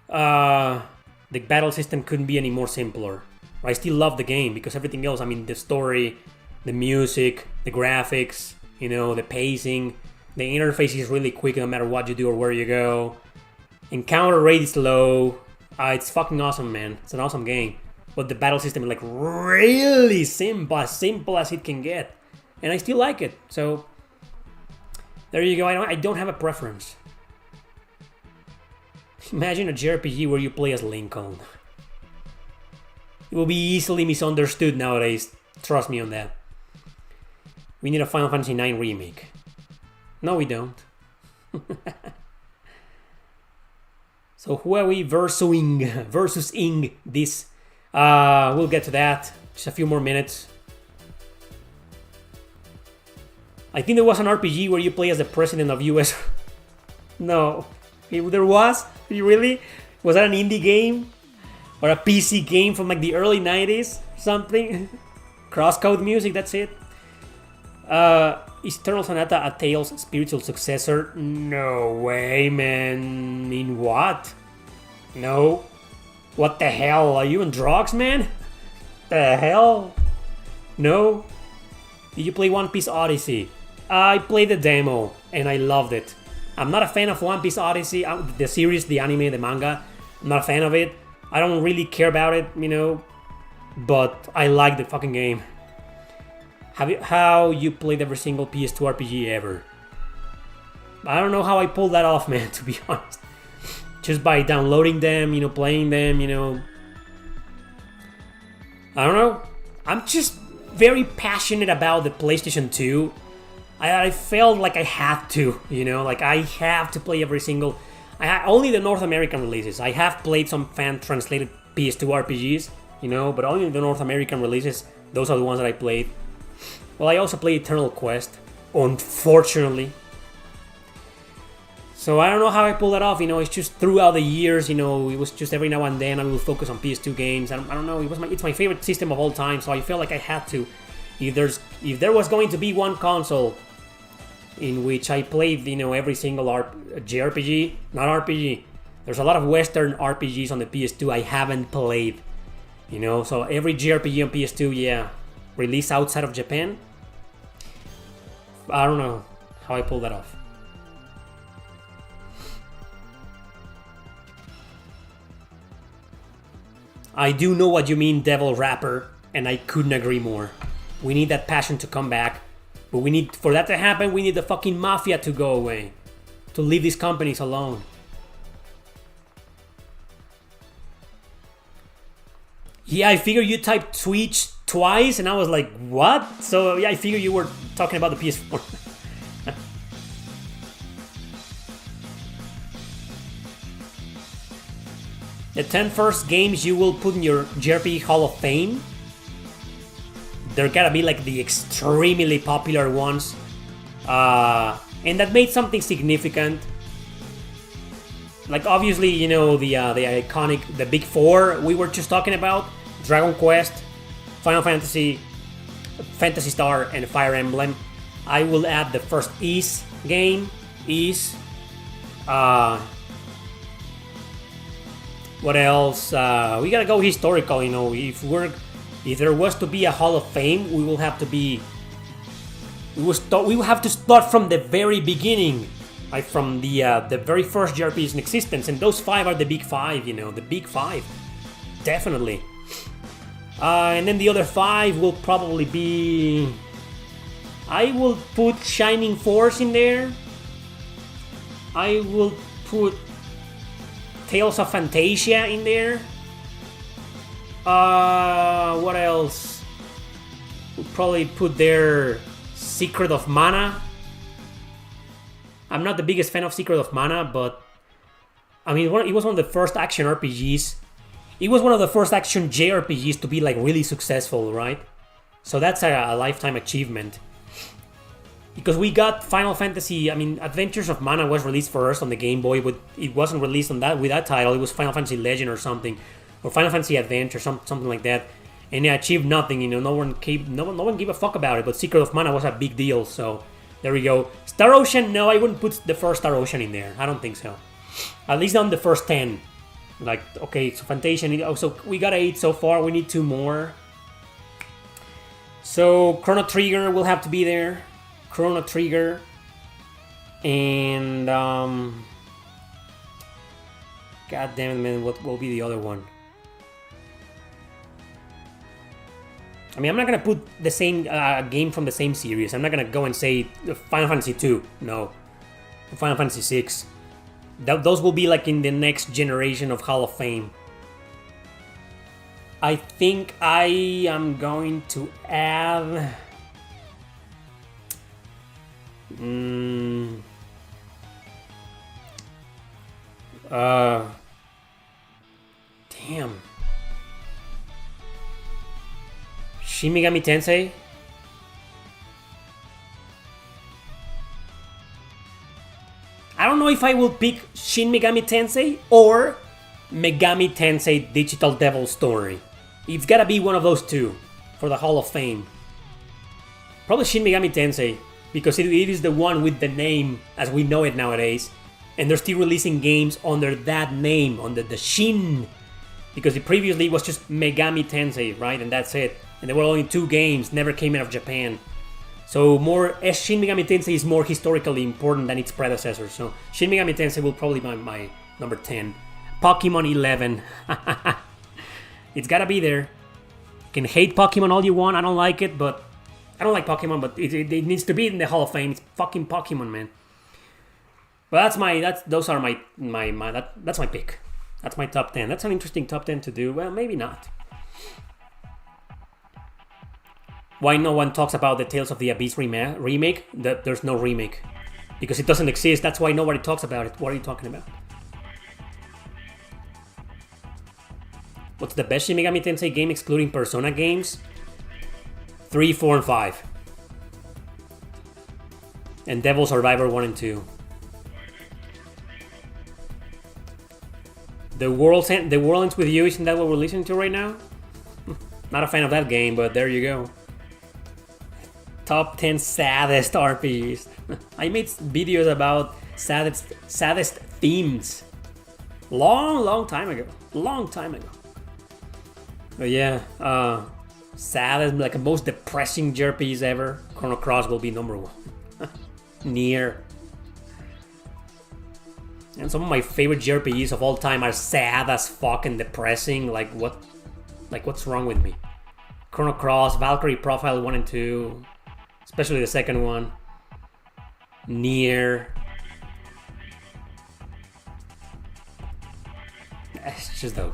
The battle system couldn't be any more simpler. I still love the game because everything else, I mean, the story, the music, the graphics, you know, the pacing, the interface is really quick no matter what you do or where you go. Encounter rate is low. It's fucking awesome, man. It's an awesome game. But the battle system is like really simple as it can get. And I still like it. So there you go. I don't have a preference. Imagine a JRPG where you play as Lincoln. It will be easily misunderstood nowadays. Trust me on that. We need a Final Fantasy IX remake. No, we don't. So who are we versusing this? We'll get to that. Just a few more minutes. I think there was an RPG where you play as the president of US. No. There was? Really? Was that an indie game? Or a PC game from like the early 90s? Something? Crosscode music, that's it. Is Eternal Sonata a Tales spiritual successor? No way, man. In what? No. What the hell? Are you on drugs, man? The hell? No. Did you play One Piece Odyssey? I played the demo and I loved it. I'm not a fan of One Piece Odyssey, the series, the anime, the manga. I'm not a fan of it. I don't really care about it, you know. But I like the fucking game. How you played every single PS2 RPG ever? I don't know how I pulled that off, man, to be honest. Just by downloading them, you know, playing them, you know. I don't know. I'm just very passionate about the PlayStation 2. I felt like I had to, you know, like I have to play every single... only the North American releases. I have played some fan-translated PS2 RPGs, you know, but only the North American releases. Those are the ones that I played. Well, I also played Eternal Quest, unfortunately. So I don't know how I pulled that off, you know, it's just throughout the years, you know, it was just every now and then I will focus on PS2 games. I don't know, it's my favorite system of all time, so I felt like I had to. If there was going to be one console in which I played, you know, every single JRPG, not RPG. There's a lot of Western RPGs on the PS2 I haven't played, you know, so every JRPG on PS2, yeah, released outside of Japan. I don't know how I pulled that off. I do know what you mean, Devil Rapper, and I couldn't agree more. We need that passion to come back. But for that to happen, we need the fucking mafia to go away. To leave these companies alone. Yeah, I figured you typed Twitch twice, and I was like, what? So, yeah, I figured you were talking about the PS4. The 10 first games you will put in your JRPG Hall of Fame. There gotta be like the extremely popular ones. And that made something significant. Like obviously, you know, the iconic, the big four we were just talking about. Dragon Quest, Final Fantasy, Phantasy Star, and Fire Emblem. I will add the first Ys game. Ys. What else? We gotta go historical, you know, if there was to be a Hall of Fame, we will have to start from the very beginning, like from the very first JRPGs in existence, and those 5 are the big 5, you know, the big 5, definitely. And then the other 5 will probably be... I will put Shining Force in there. I will put Tales of Phantasia in there. What else? We'll probably put there Secret of Mana. I'm not the biggest fan of Secret of Mana, but I mean, it was one of the first action RPGs. It was one of the first action JRPGs to be like really successful, right? So that's a lifetime achievement. Because we got Final Fantasy, I mean, Adventures of Mana was released first on the Game Boy, but it wasn't released on with that title. It was Final Fantasy Legend or something. Or Final Fantasy Adventure, something like that, and it achieved nothing. You know, no one gave a fuck about it. But Secret of Mana was a big deal, so there we go. Star Ocean, no, I wouldn't put the first Star Ocean in there. I don't think so. At least on the first 10. Like, okay, so Fantasia. Oh, so we got 8 so far. We need 2 more. So Chrono Trigger will have to be there. Chrono Trigger, and God damn it, man, what will be the other one? I mean, I'm not gonna put the same game from the same series. I'm not gonna go and say Final Fantasy 2. No, Final Fantasy 6. Those will be like in the next generation of Hall of Fame. I think I am going to add. Damn. Shin Megami Tensei. I don't know if I will pick Shin Megami Tensei or Megami Tensei Digital Devil Story. It's gotta be one of those two for the Hall of Fame. Probably Shin Megami Tensei, because it is the one with the name as we know it nowadays. And they're still releasing games under that name, under the Shin. Because it previously was just Megami Tensei, right? And that's it. And there were only 2 games, never came out of Japan. So Shin Megami Tensei is more historically important than its predecessor. So Shin Megami Tensei will probably be my number 10. Pokemon 11. It's gotta be there. You can hate Pokemon all you want, I don't like it, but... I don't like Pokemon, but it needs to be in the Hall of Fame. It's fucking Pokemon, man. But those are that's my pick. That's my top 10. That's an interesting top 10 to do. Well, maybe not. Why no one talks about the Tales of the Abyss remake? There's no remake. Because it doesn't exist. That's why nobody talks about it. What are you talking about? What's the best Shin Megami Tensei game excluding Persona games? 3, 4, and 5. And Devil Survivor 1 and 2. The World Ends With You, isn't that what we're listening to right now? Not a fan of that game, but there you go. Top 10 saddest RPGs. I made videos about saddest themes. Long time ago. But yeah, saddest, like the most depressing JRPGs ever. Chrono Cross will be number 1. Nier. And some of my favorite JRPGs of all time are sad as fuck and depressing. Like what's wrong with me? Chrono Cross, Valkyrie Profile 1 and 2. Especially the second one. Nier. It's just though.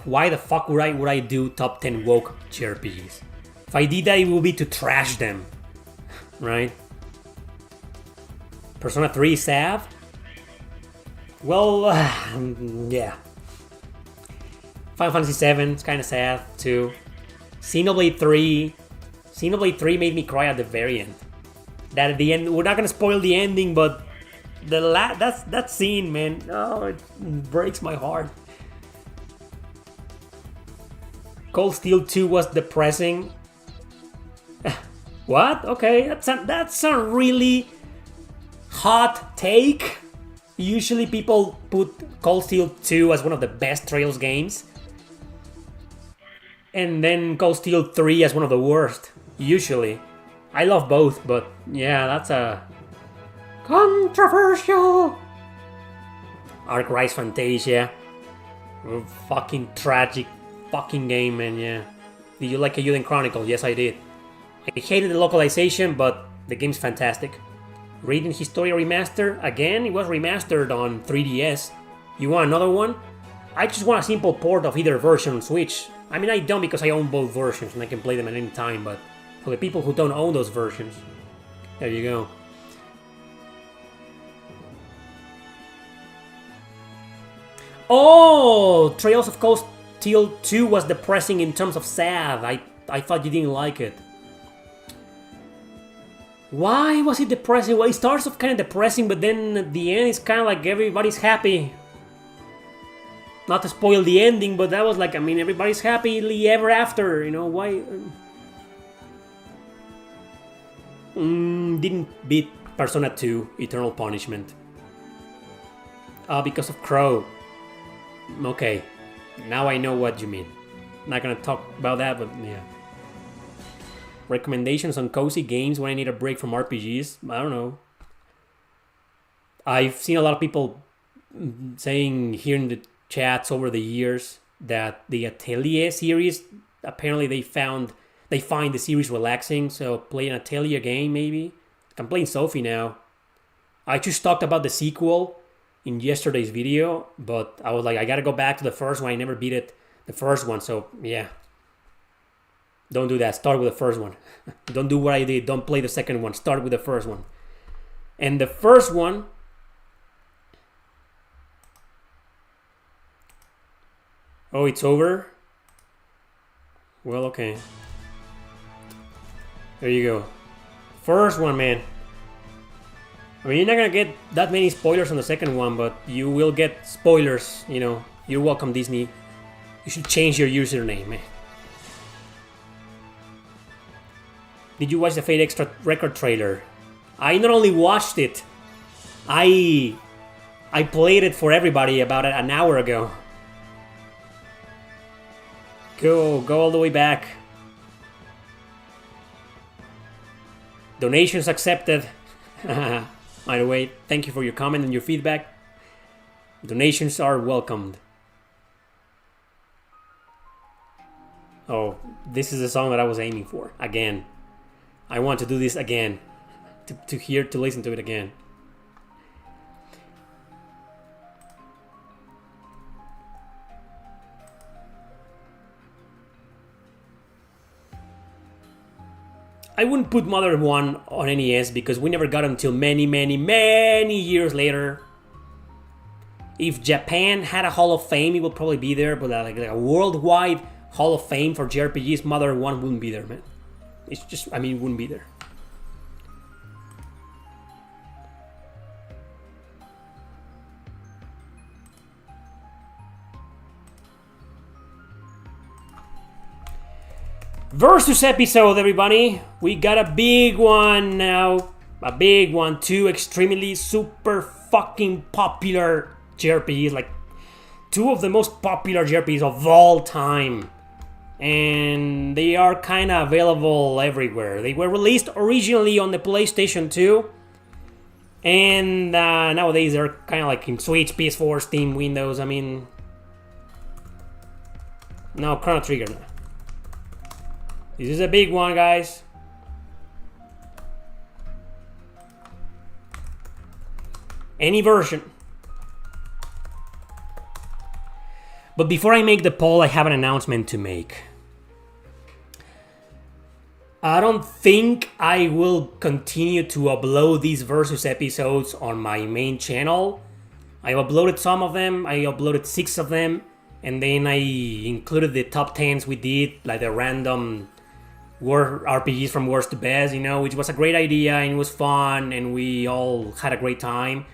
Why the fuck would I do top 10 woke JRPGs? If I did that, it would be to trash them. Right? Persona 3 Sav? Well, yeah. Final Fantasy 7 is kind of sad too. Xenoblade 3 made me cry at the very end. That at the end, we're not gonna spoil the ending, but that scene, man, oh, it breaks my heart. Cold Steel 2 was depressing. What? Okay, that's a really hot take. Usually people put Cold Steel 2 as one of the best Trails games. And then Cold Steel 3 as one of the worst. Usually. I love both, but yeah, that's a controversial. Arc Rise Fantasia. Fucking tragic fucking game, man, yeah. Did you like Eiyuden Chronicle? Yes, I did. I hated the localization, but the game's fantastic. Raiden Historia Remaster, again, it was remastered on 3DS. You want another one? I just want a simple port of either version on Switch. I mean, I don't because I own both versions and I can play them at any time, but for the people who don't own those versions, there you go. Oh, Trails of Cold Steel 2 was depressing in terms of sad. I thought you didn't like it. Why was it depressing? Well, it starts off kind of depressing, but then at the end it's kind of like everybody's happy. Not to spoil the ending, but that was like, I mean, everybody's happily ever after, you know, why? Didn't beat Persona 2 Eternal Punishment. Because of Crow. Okay, now I know what you mean. Not gonna talk about that, but yeah. Recommendations on cozy games when I need a break from RPGs? I don't know. I've seen a lot of people saying here in the chats over the years that the Atelier series, apparently they find the series relaxing, so play an Atelier game maybe. I'm playing Sophie now. I just talked about the sequel in yesterday's video, but I was like, I gotta go back to the first one. I never beat it, the first one, so yeah. Don't do that. Start with the first one. Don't do what I did. Don't play the second one. Start with the first one. And the first one... Oh, it's over? Well, okay. There you go. First one, man. I mean, you're not gonna get that many spoilers on the second one, but you will get spoilers, you know. You're welcome, Disney. You should change your username, man. Did you watch the Fate Extra record trailer? I not only watched it, I played it for everybody about an hour ago. Go all the way back. Donations accepted. By the way, thank you for your comment and your feedback. Donations are welcomed. Oh, this is the song that I was aiming for. Again. I want to do this again. To listen to it again. I wouldn't put Mother 1 on NES because we never got it until many, many, many years later. If Japan had a Hall of Fame, it would probably be there, but like a worldwide Hall of Fame for JRPGs, Mother 1 wouldn't be there, man. It's just, I mean, it wouldn't be there. Versus episode, everybody. We got a big one now. A big one. Two extremely super fucking popular JRPGs. Like, two of the most popular JRPGs of all time. And they are kind of available everywhere. They were released originally on the PlayStation 2. And nowadays they're kind of like in Switch, PS4, Steam, Windows. I mean... No, Chrono Trigger now. This is a big one, guys. Any version. But before I make the poll, I have an announcement to make. I don't think I will continue to upload these Versus episodes on my main channel. I uploaded some of them. I uploaded 6 of them. And then I included the top 10s we did, like the random RPGs from worst to best, you know, which was a great idea and it was fun and we all had a great time.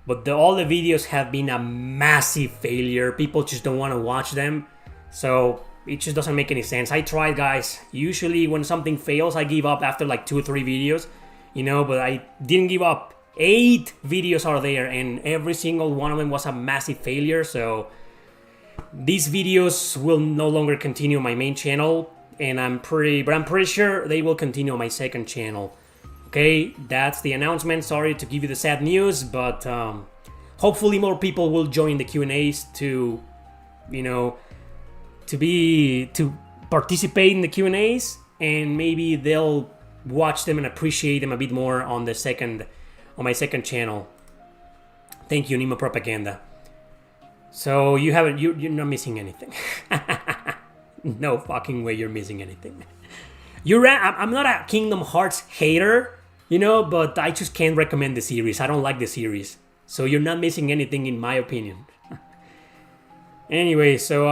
But all the videos have been a massive failure. People just don't want to watch them. So it just doesn't make any sense. I tried, guys. Usually when something fails, I give up after like 2 or 3 videos, you know, but I didn't give up. 8 videos are there and every single one of them was a massive failure. So these videos will no longer continue on my main channel. And I'm pretty sure they will continue on my second channel. Okay, that's the announcement. Sorry to give you the sad news, but hopefully more people will join the Q&As to, you know, to participate in the Q&As, and maybe they'll watch them and appreciate them a bit more on my second channel. Thank you, Nemo Propaganda. So you're not missing anything. No fucking way you're missing anything. I'm not a Kingdom Hearts hater, you know, but I just can't recommend the series. I don't like the series. So you're not missing anything in my opinion. Anyway, so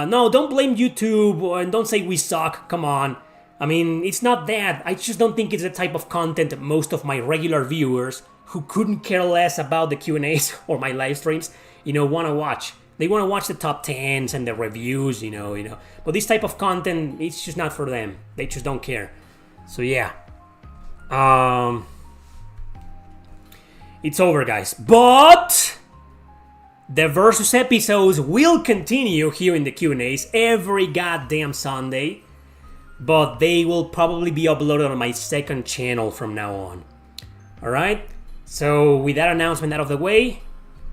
no, don't blame YouTube and don't say we suck. Come on. I mean, it's not that. I just don't think it's the type of content most of my regular viewers who couldn't care less about the Q&As or my live streams, you know, want to watch. They want to watch the top 10s and the reviews, you know. But this type of content, it's just not for them. They just don't care. So yeah. It's over, guys. But the Versus episodes will continue here in the Q&As every goddamn Sunday. But they will probably be uploaded on my second channel from now on. Alright? So with that announcement out of the way,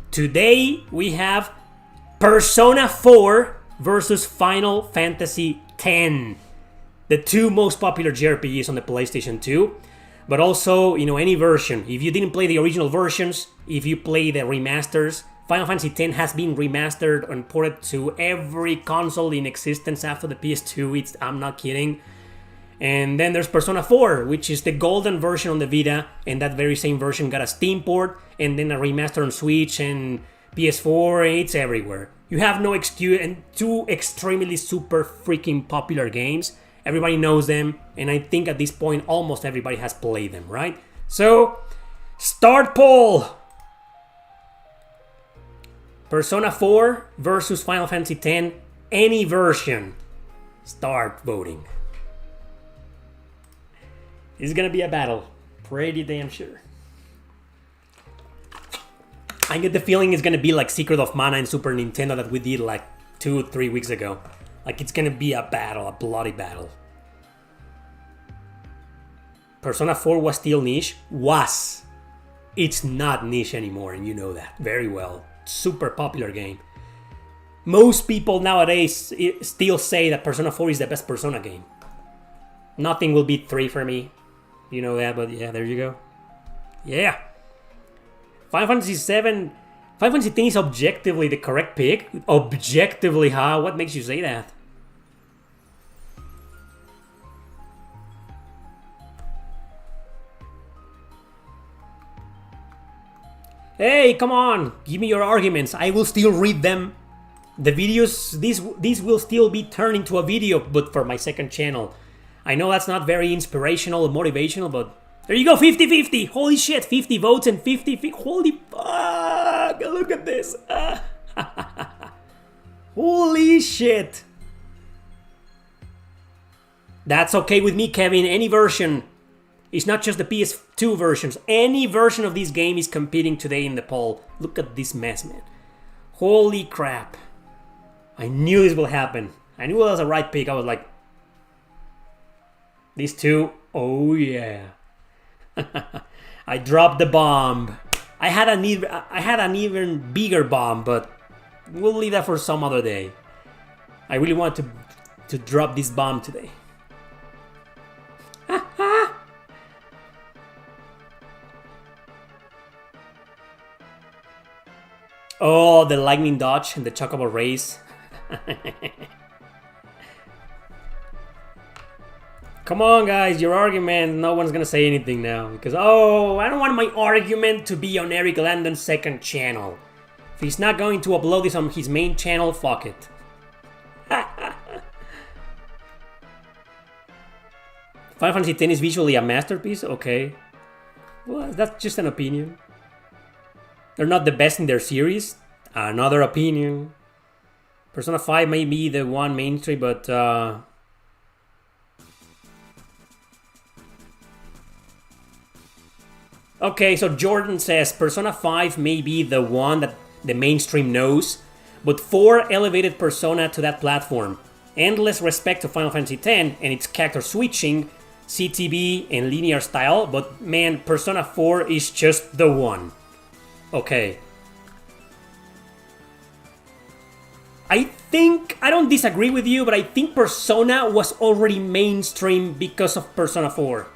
today we have Persona 4 versus Final Fantasy X. The 2 most popular JRPGs on the PlayStation 2. But also, you know, any version. If you didn't play the original versions, if you play the remasters, Final Fantasy X has been remastered and ported to every console in existence after the PS2. I'm not kidding. And then there's Persona 4, which is the golden version on the Vita. And that very same version got a Steam port and then a remaster on Switch and PS4, it's everywhere. You have no excuse, and 2 extremely super freaking popular games. Everybody knows them, and I think at this point almost everybody has played them, right? So, start poll! Persona 4 versus Final Fantasy X, any version. Start voting. It's gonna be a battle, pretty damn sure. I get the feeling it's gonna be like Secret of Mana in Super Nintendo that we did like 2-3 weeks ago. Like it's gonna be a battle, a bloody battle. Persona 4 was still niche? Was. It's not niche anymore, and you know that very well. Super popular game. Most people nowadays still say that Persona 4 is the best Persona game. Nothing will beat 3 for me. You know that, but yeah, there you go. Yeah. Final Fantasy VII... Final Fantasy X is objectively the correct pick. Objectively, huh? What makes you say that? Hey, come on, give me your arguments. I will still read them. The videos, these will still be turned into a video, but for my second channel. I know that's not very inspirational or motivational, but there you go, 50-50. Holy shit, 50 votes and 50. Holy fuck, look at this. Holy shit. That's okay with me, Kevin. Any version. It's not just the PS2 versions. Any version of this game is competing today in the poll. Look at this mess, man. Holy crap. I knew this will happen. I knew it was a right pick. I was like, these two, oh yeah. I dropped the bomb. I had an even bigger bomb, but we'll leave that for some other day. I really want to drop this bomb today. Oh, the lightning dodge and the chocobo race. Come on, guys, your argument. No one's gonna say anything now because, oh, I don't want my argument to be on Erick Landon's second channel. If he's not going to upload this on his main channel, fuck it. Final Fantasy X is visually a masterpiece? Okay. Well, that's just an opinion. They're not the best in their series. Another opinion. Persona 5 may be the one mainstream, but okay, so Jordan says Persona 5 may be the one that the mainstream knows, but 4 elevated Persona to that platform. Endless respect to Final Fantasy X and its character switching, CTB, and linear style, but man, Persona 4 is just the one. Okay. I don't disagree with you, but I think Persona was already mainstream because of Persona 4.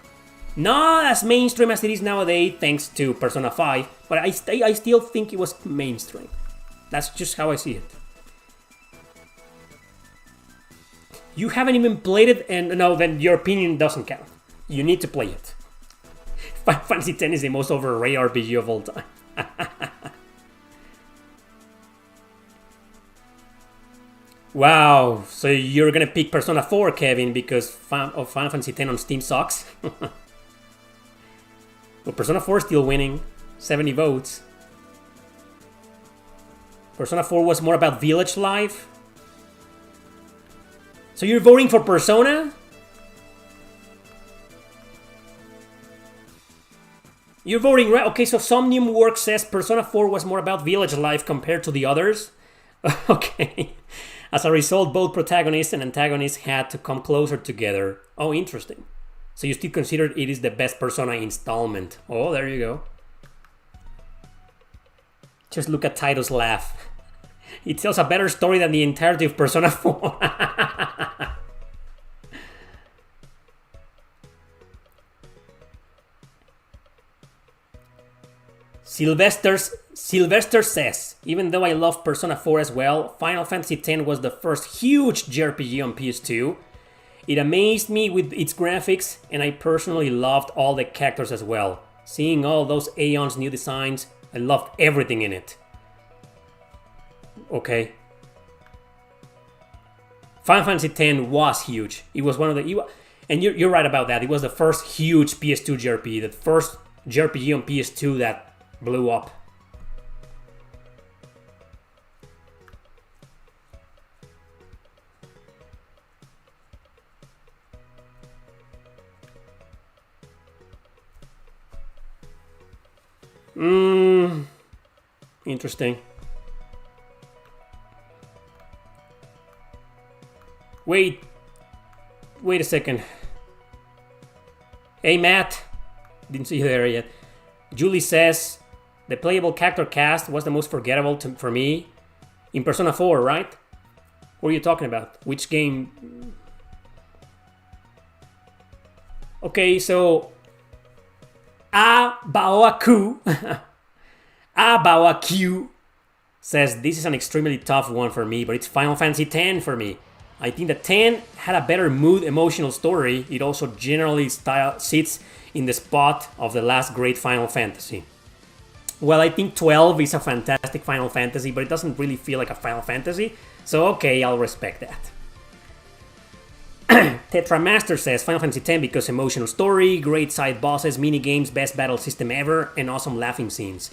Not as mainstream as it is nowadays, thanks to Persona 5, but I still think it was mainstream. That's just how I see it. You haven't even played it, and no, then your opinion doesn't count. You need to play it. Final Fantasy X is the most overrated RPG of all time. Wow, so you're gonna pick Persona 4, Kevin, because Final Fantasy X on Steam sucks? Well, Persona 4 is still winning. 70 votes. Persona 4 was more about village life. So you're voting for Persona? You're voting right. Okay, so Somnium Work says Persona 4 was more about village life compared to the others. Okay. As a result, both protagonists and antagonists had to come closer together. Oh, interesting. So you still consider it is the best Persona installment. Oh, there you go. Just look at Taito's laugh. It tells a better story than the entirety of Persona 4. Sylvester says, even though I love Persona 4 as well, Final Fantasy X was the first huge JRPG on PS2. It amazed me with its graphics, and I personally loved all the characters as well. Seeing all those Aeon's new designs, I loved everything in it. Okay. Final Fantasy X was huge. It was one of the... And you're right about that. It was the first huge PS2 JRPG. The first JRPG on PS2 that blew up. Interesting. Wait a second. Hey, Matt. Didn't see you there yet. Julie says, the playable character cast was the most forgettable for me. In Persona 4, right? What are you talking about? Which game? Okay, so... Abaoaku says, this is an extremely tough one for me, but it's Final Fantasy X for me. I think that 10 had a better mood, emotional story. It also generally sits in the spot of the last great Final Fantasy. Well, I think 12 is a fantastic Final Fantasy, but it doesn't really feel like a Final Fantasy. So, okay, I'll respect that. Tetramaster says Final Fantasy X because emotional story, great side bosses, minigames, best battle system ever, and awesome laughing scenes.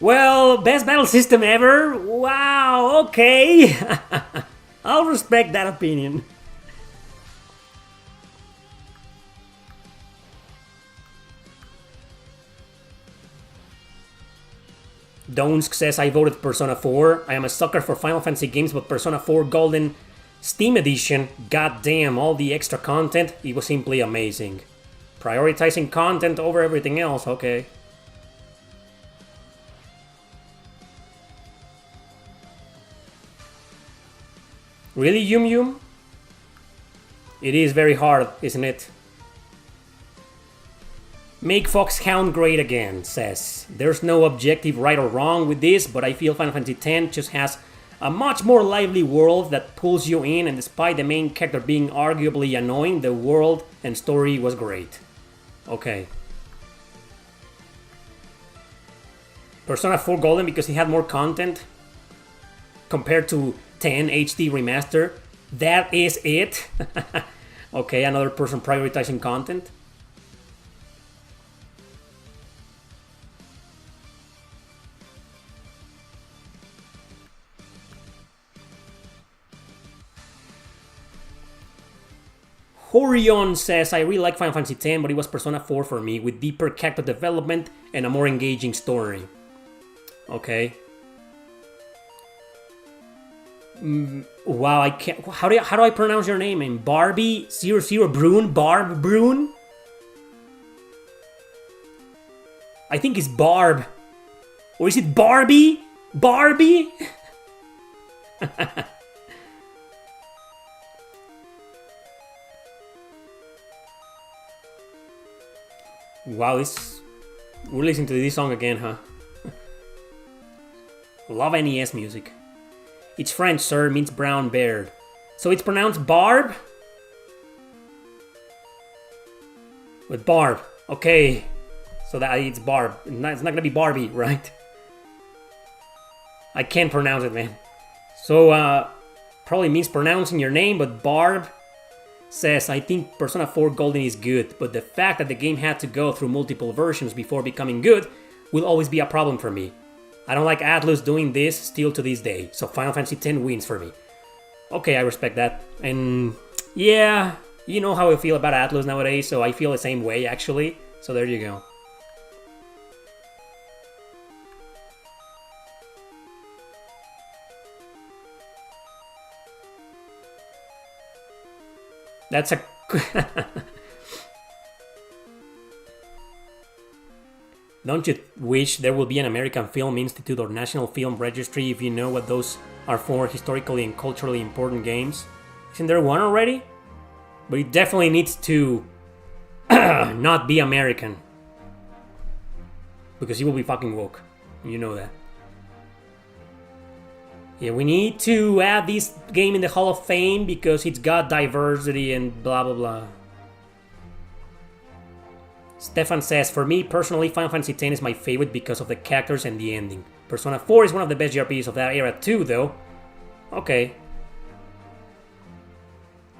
Well, best battle system ever? Wow, okay. I'll respect that opinion. Donsk says I voted Persona 4. I am a sucker for Final Fantasy games, but Persona 4 Golden Steam Edition, goddamn, all the extra content, it was simply amazing. Prioritizing content over everything else, okay. Really, Yum Yum? It is very hard, isn't it? Make Foxhound great again, says. There's no objective right or wrong with this, but I feel Final Fantasy X just has a much more lively world that pulls you in, and despite the main character being arguably annoying, the world and story was great. Okay. Persona 4 Golden because it had more content compared to 10 HD Remaster. That is it. Okay, another person prioritizing content. Horion says, I really like Final Fantasy X, but it was Persona 4 for me, with deeper character development and a more engaging story. Okay. Wow, I can't... How do I pronounce your name? And Barbie 00 Brune? Barb Brune? I think it's Barb. Or is it Barbie? Barbie? Wow, we're listening to this song again, huh? Love NES music. It's French, sir, means brown beard. So it's pronounced Barb? With Barb. Okay. So that it's Barb. It's not gonna be Barbie, right? I can't pronounce it, man. So, probably means pronouncing your name, but Barb says, I think Persona 4 Golden is good, but the fact that the game had to go through multiple versions before becoming good will always be a problem for me. I don't like Atlus doing this still to this day, so Final Fantasy X wins for me. Okay, I respect that. And yeah, you know how I feel about Atlus nowadays, so I feel the same way actually. So there you go. That's a... Don't you wish there will be an American Film Institute or National Film Registry if you know what those are for historically and culturally important games? Isn't there one already? But it definitely needs to not be American. Because it will be fucking woke. You know that. Yeah, we need to add this game in the Hall of Fame because it's got diversity and blah blah blah. Stefan says, for me personally, Final Fantasy X is my favorite because of the characters and the ending. Persona 4 is one of the best JRPGs of that era too, though. Okay.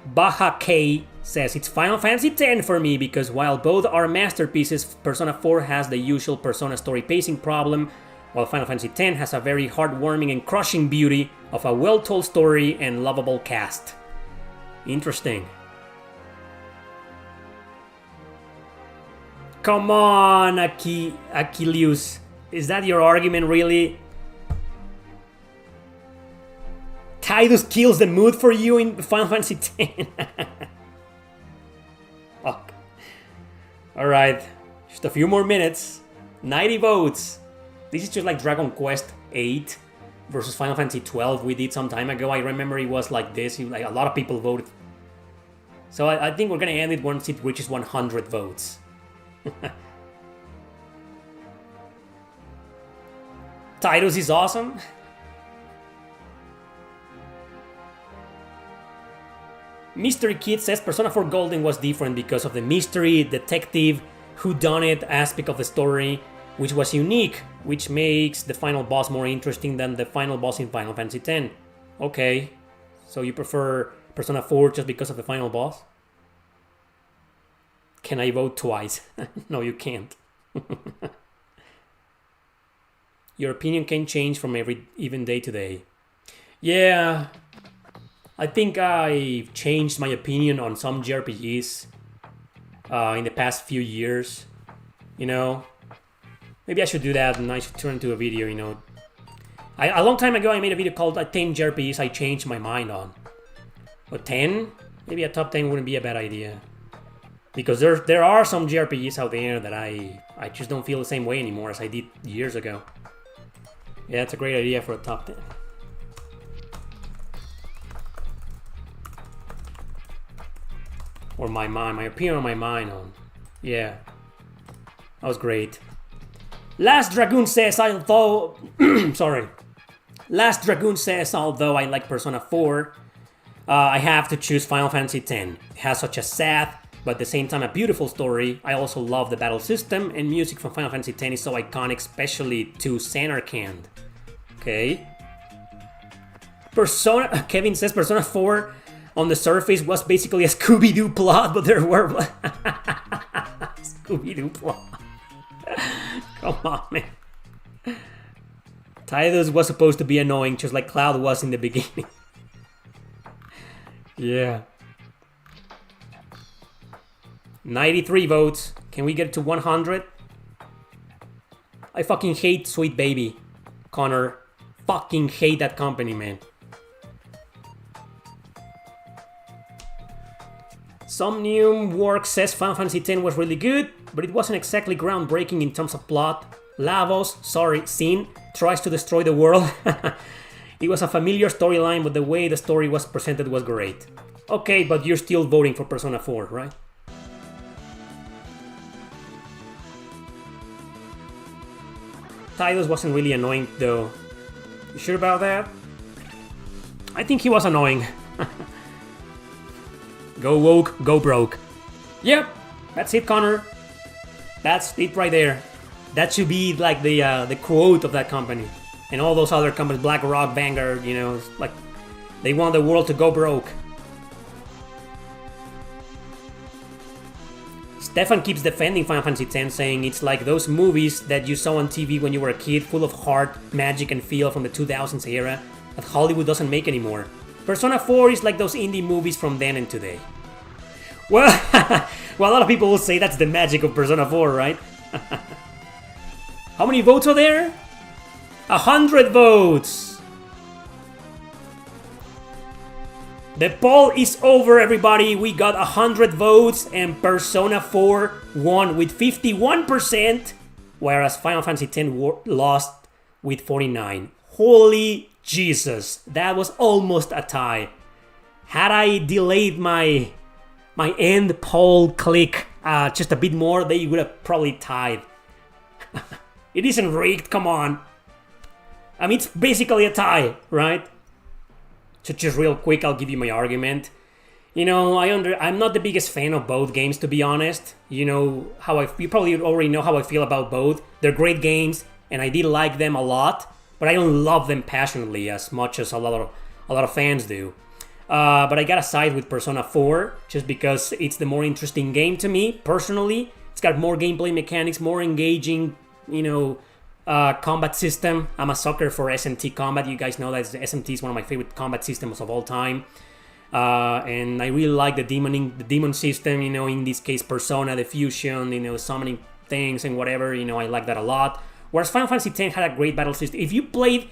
Baha K says, it's Final Fantasy X for me because while both are masterpieces, Persona 4 has the usual Persona story pacing problem, while Final Fantasy X has a very heartwarming and crushing beauty of a well-told story and lovable cast. Interesting. Come on, Achilles. Is that your argument, really? Tidus kills the mood for you in Final Fantasy X. Fuck. Alright. Just a few more minutes. 90 votes. This is just like Dragon Quest 8 versus Final Fantasy 12 we did some time ago. I remember it was like this. Like a lot of people voted. So I think we're gonna end it once it reaches 100 votes. Tidus is awesome. Mystery Kid says Persona 4 Golden was different because of the mystery, detective, whodunit aspect of the story. which was unique, which makes the final boss more interesting than the final boss in Final Fantasy X. Okay, so you prefer Persona 4 just because of the final boss? Can I vote twice? No, you can't. Your opinion can change from even day to day. Yeah, I think I've changed my opinion on some JRPGs in the past few years. You know, maybe I should do that and I should turn into a video, you know. A long time ago I made a video called 10 JRPGs I changed my mind on. But 10? Maybe a top 10 wouldn't be a bad idea. Because there are some JRPGs out there that I just don't feel the same way anymore as I did years ago. Yeah, that's a great idea for a top 10. Or my mind, my opinion on my mind on. Yeah. That was great. Last Dragoon says, although... sorry. Last Dragoon says, although I like Persona 4, I have to choose Final Fantasy X. It has such a sad, but at the same time a beautiful story. I also love the battle system, and music from Final Fantasy X is so iconic, especially to Samarkand. Okay. Kevin says Persona 4 on the surface was basically a Scooby-Doo plot, but there were... Scooby-Doo plot. Come on, man. Tidus was supposed to be annoying, just like Cloud was in the beginning. Yeah. 93 votes. Can we get to 100? I fucking hate Sweet Baby, Connor. Fucking hate that company, man. Somnium Work says Final Fantasy X was really good, but it wasn't exactly groundbreaking in terms of plot. Lavos, Sin, tries to destroy the world. It was a familiar storyline, but the way the story was presented was great. Okay, but you're still voting for Persona 4, right? Tidus wasn't really annoying, though. You sure about that? I think he was annoying. Go woke, go broke. Yep, that's it, Connor. That's it right there. That should be like the quote of that company. And all those other companies, BlackRock, Vanguard, you know, it's like they want the world to go broke. Stefan keeps defending Final Fantasy X, saying it's like those movies that you saw on TV when you were a kid, full of heart, magic, and feel from the 2000s era that Hollywood doesn't make anymore. Persona 4 is like those indie movies from then and today. Well, well, a lot of people will say that's the magic of Persona 4, right? How many votes are there? 100 votes! The poll is over, everybody. We got 100 votes and Persona 4 won with 51%, whereas Final Fantasy X lost with 49. Holy Jesus, that was almost a tie. Had I delayed my end poll click just a bit more, they would have probably tied. It isn't rigged, come on. I mean, it's basically a tie, right? So just real quick, I'll give you my argument. You know, I'm not the biggest fan of both games, to be honest. You know you probably already know how I feel about both. They're great games, and I did like them a lot, but I don't love them passionately as much as a lot of fans do. But I gotta side with Persona 4 just because it's the more interesting game to me personally. It's got more gameplay mechanics, more engaging, you know, combat system. I'm a sucker for SMT combat. You guys know that SMT is one of my favorite combat systems of all time. And I really like the demon system, you know, in this case Persona, the fusion, you know, summoning things and whatever, you know, I like that a lot. Whereas Final Fantasy X had a great battle system. If you played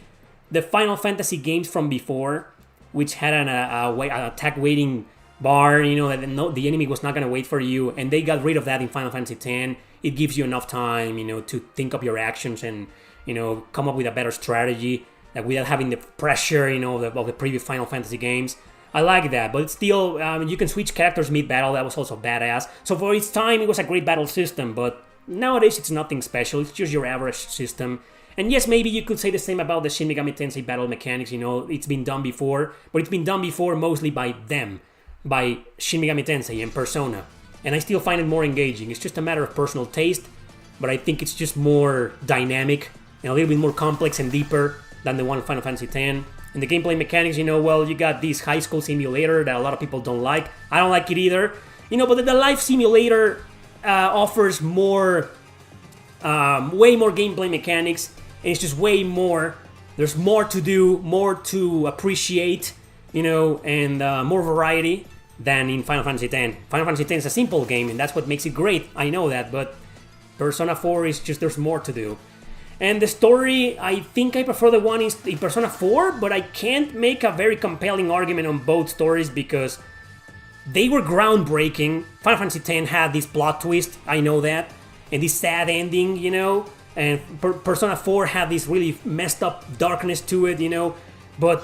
the Final Fantasy games from before, which had an attack waiting bar, you know, that the enemy was not going to wait for you, and they got rid of that in Final Fantasy X, it gives you enough time, you know, to think of your actions and, you know, come up with a better strategy, like without having the pressure, you know, of the previous Final Fantasy games. I like that, but it's still, you can switch characters mid-battle. That was also badass. So for its time, it was a great battle system, but nowadays it's nothing special. It's just your average system. And yes, maybe you could say the same about the Shin Megami Tensei battle mechanics, you know, it's been done before, but it's been done before mostly by them, by Shin Megami Tensei and Persona. And I still find it more engaging. It's just a matter of personal taste. but I think it's just more dynamic and a little bit more complex and deeper than the one in Final Fantasy X. And the gameplay mechanics, well, you got this high school simulator that a lot of people don't like. I don't like it either. But the life simulator offers more, way more gameplay mechanics, and it's just way more. There's more to do, more to appreciate, and more variety than in Final Fantasy X. Final Fantasy X is a simple game, and that's what makes it great. I know that, but Persona 4 is just, there's more to do. And the story, I think I prefer the one in Persona 4, but I can't make a very compelling argument on both stories because they were groundbreaking. Final Fantasy X had this plot twist, I know that, and this sad ending, and Persona 4 had this really messed up darkness to it, but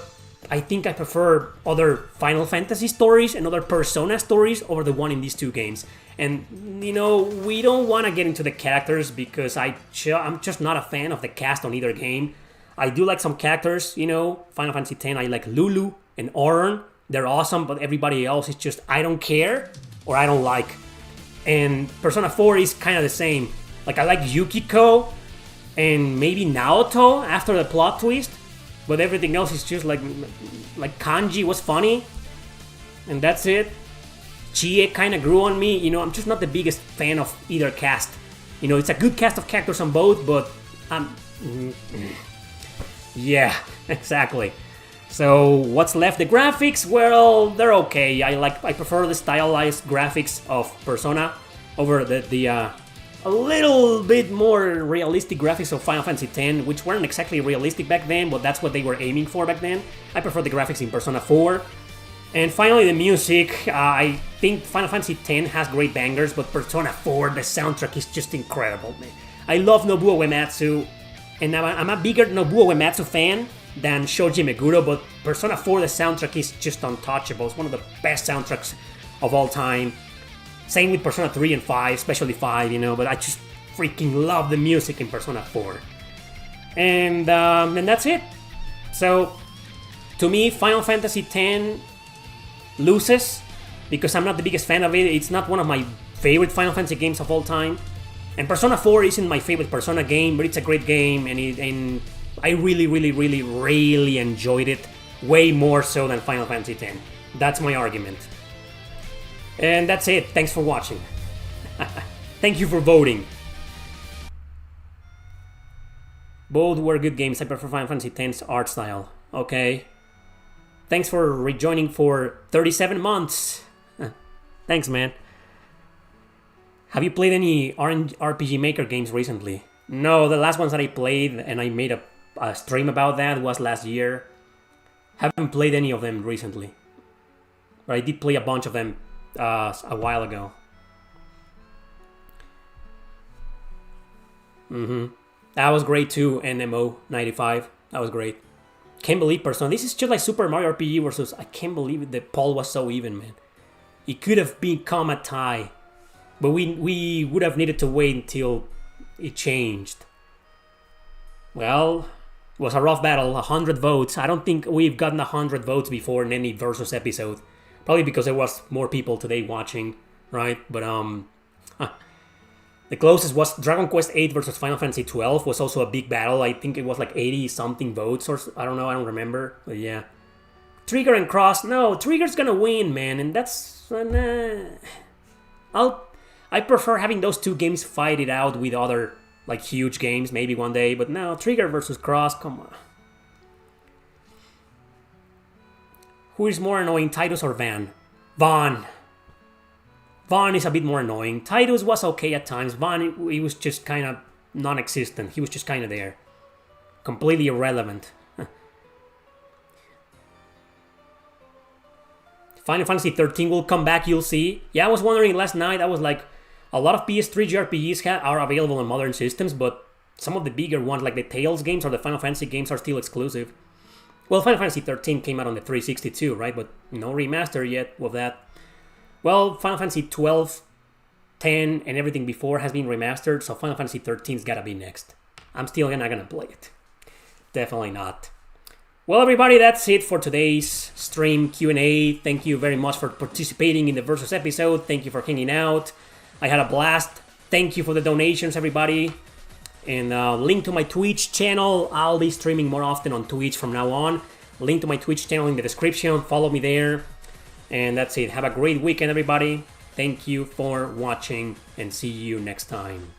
I think I prefer other Final Fantasy stories and other Persona stories over the one in these two games. And, we don't want to get into the characters because I'm just not a fan of the cast on either game. I do like some characters, Final Fantasy X, I like Lulu and Auron. They're awesome, but everybody else is just, I don't care or I don't like. And Persona 4 is kind of the same. Like, I like Yukiko and maybe Naoto after the plot twist, but everything else is just like Kanji was funny, and that's it. Chie kind of grew on me. I'm just not the biggest fan of either cast. It's a good cast of characters on both, but yeah, exactly. So what's left? The graphics, well, they're okay. I prefer the stylized graphics of Persona over the a little bit more realistic graphics of Final Fantasy X, which weren't exactly realistic back then, but that's what they were aiming for back then. I prefer the graphics in Persona 4. And finally, the music. I think Final Fantasy X has great bangers, but Persona 4, the soundtrack is just incredible, man. I love Nobuo Uematsu, and I'm a bigger Nobuo Uematsu fan than Shoji Meguro, but Persona 4, the soundtrack is just untouchable. It's one of the best soundtracks of all time. Same with Persona 3 and 5, especially 5, but I just freaking love the music in Persona 4. And that's it. So, to me, Final Fantasy X loses because I'm not the biggest fan of it. It's not one of my favorite Final Fantasy games of all time. And Persona 4 isn't my favorite Persona game, but it's a great game, and I really, really, really, really enjoyed it. Way more so than Final Fantasy X. That's my argument. And that's it. Thanks for watching. Thank you for voting. Both were good games. I prefer Final Fantasy X's art style. Okay. Thanks for rejoining for 37 months. Thanks, man. Have you played any RPG Maker games recently? No, the last ones that I played, and I made a stream about that, was last year. Haven't played any of them recently. But I did play a bunch of them a while ago. That was great too, NMO 95. That was great. Can't believe Persona. This is just like Super Mario RPG versus. I can't believe the poll was so even, man. It could have become a tie, but we would have needed to wait until it changed. Well, it was a rough battle. 100 votes. I don't think we've gotten 100 votes before in any Versus episode. Probably because there was more people today watching, right? But the closest was Dragon Quest VIII versus Final Fantasy XII. Was also a big battle. I think it was like 80 something votes, or I don't know. I don't remember. But yeah, Trigger and Cross. No, Trigger's gonna win, man, and that's I prefer having those two games fight it out with other like huge games maybe one day. But no, Trigger versus Cross. Come on. Who is more annoying, Tidus or Van? Vaughn. Vaughn is a bit more annoying. Tidus was okay at times. Vaughn, he was just kind of non-existent. He was just kind of there. Completely irrelevant. Final Fantasy 13 will come back, you'll see. Yeah, I was wondering last night, I was like, a lot of PS3 JRPGs are available on modern systems, but some of the bigger ones, like the Tales games or the Final Fantasy games, are still exclusive. Well, Final Fantasy 13 came out on the 362, right? But no remaster yet of that. Well, Final Fantasy 12, 10, and everything before has been remastered, so Final Fantasy 13's gotta be next. I'm still not gonna play it. Definitely not. Well, everybody, that's it for today's stream Q&A. Thank you very much for participating in the Versus episode. Thank you for hanging out. I had a blast. Thank you for the donations, everybody. And link to my Twitch channel. I'll be streaming more often on Twitch from now on. Link to my Twitch channel in the description. Follow me there. And that's it. Have a great weekend, everybody. Thank you for watching, and see you next time.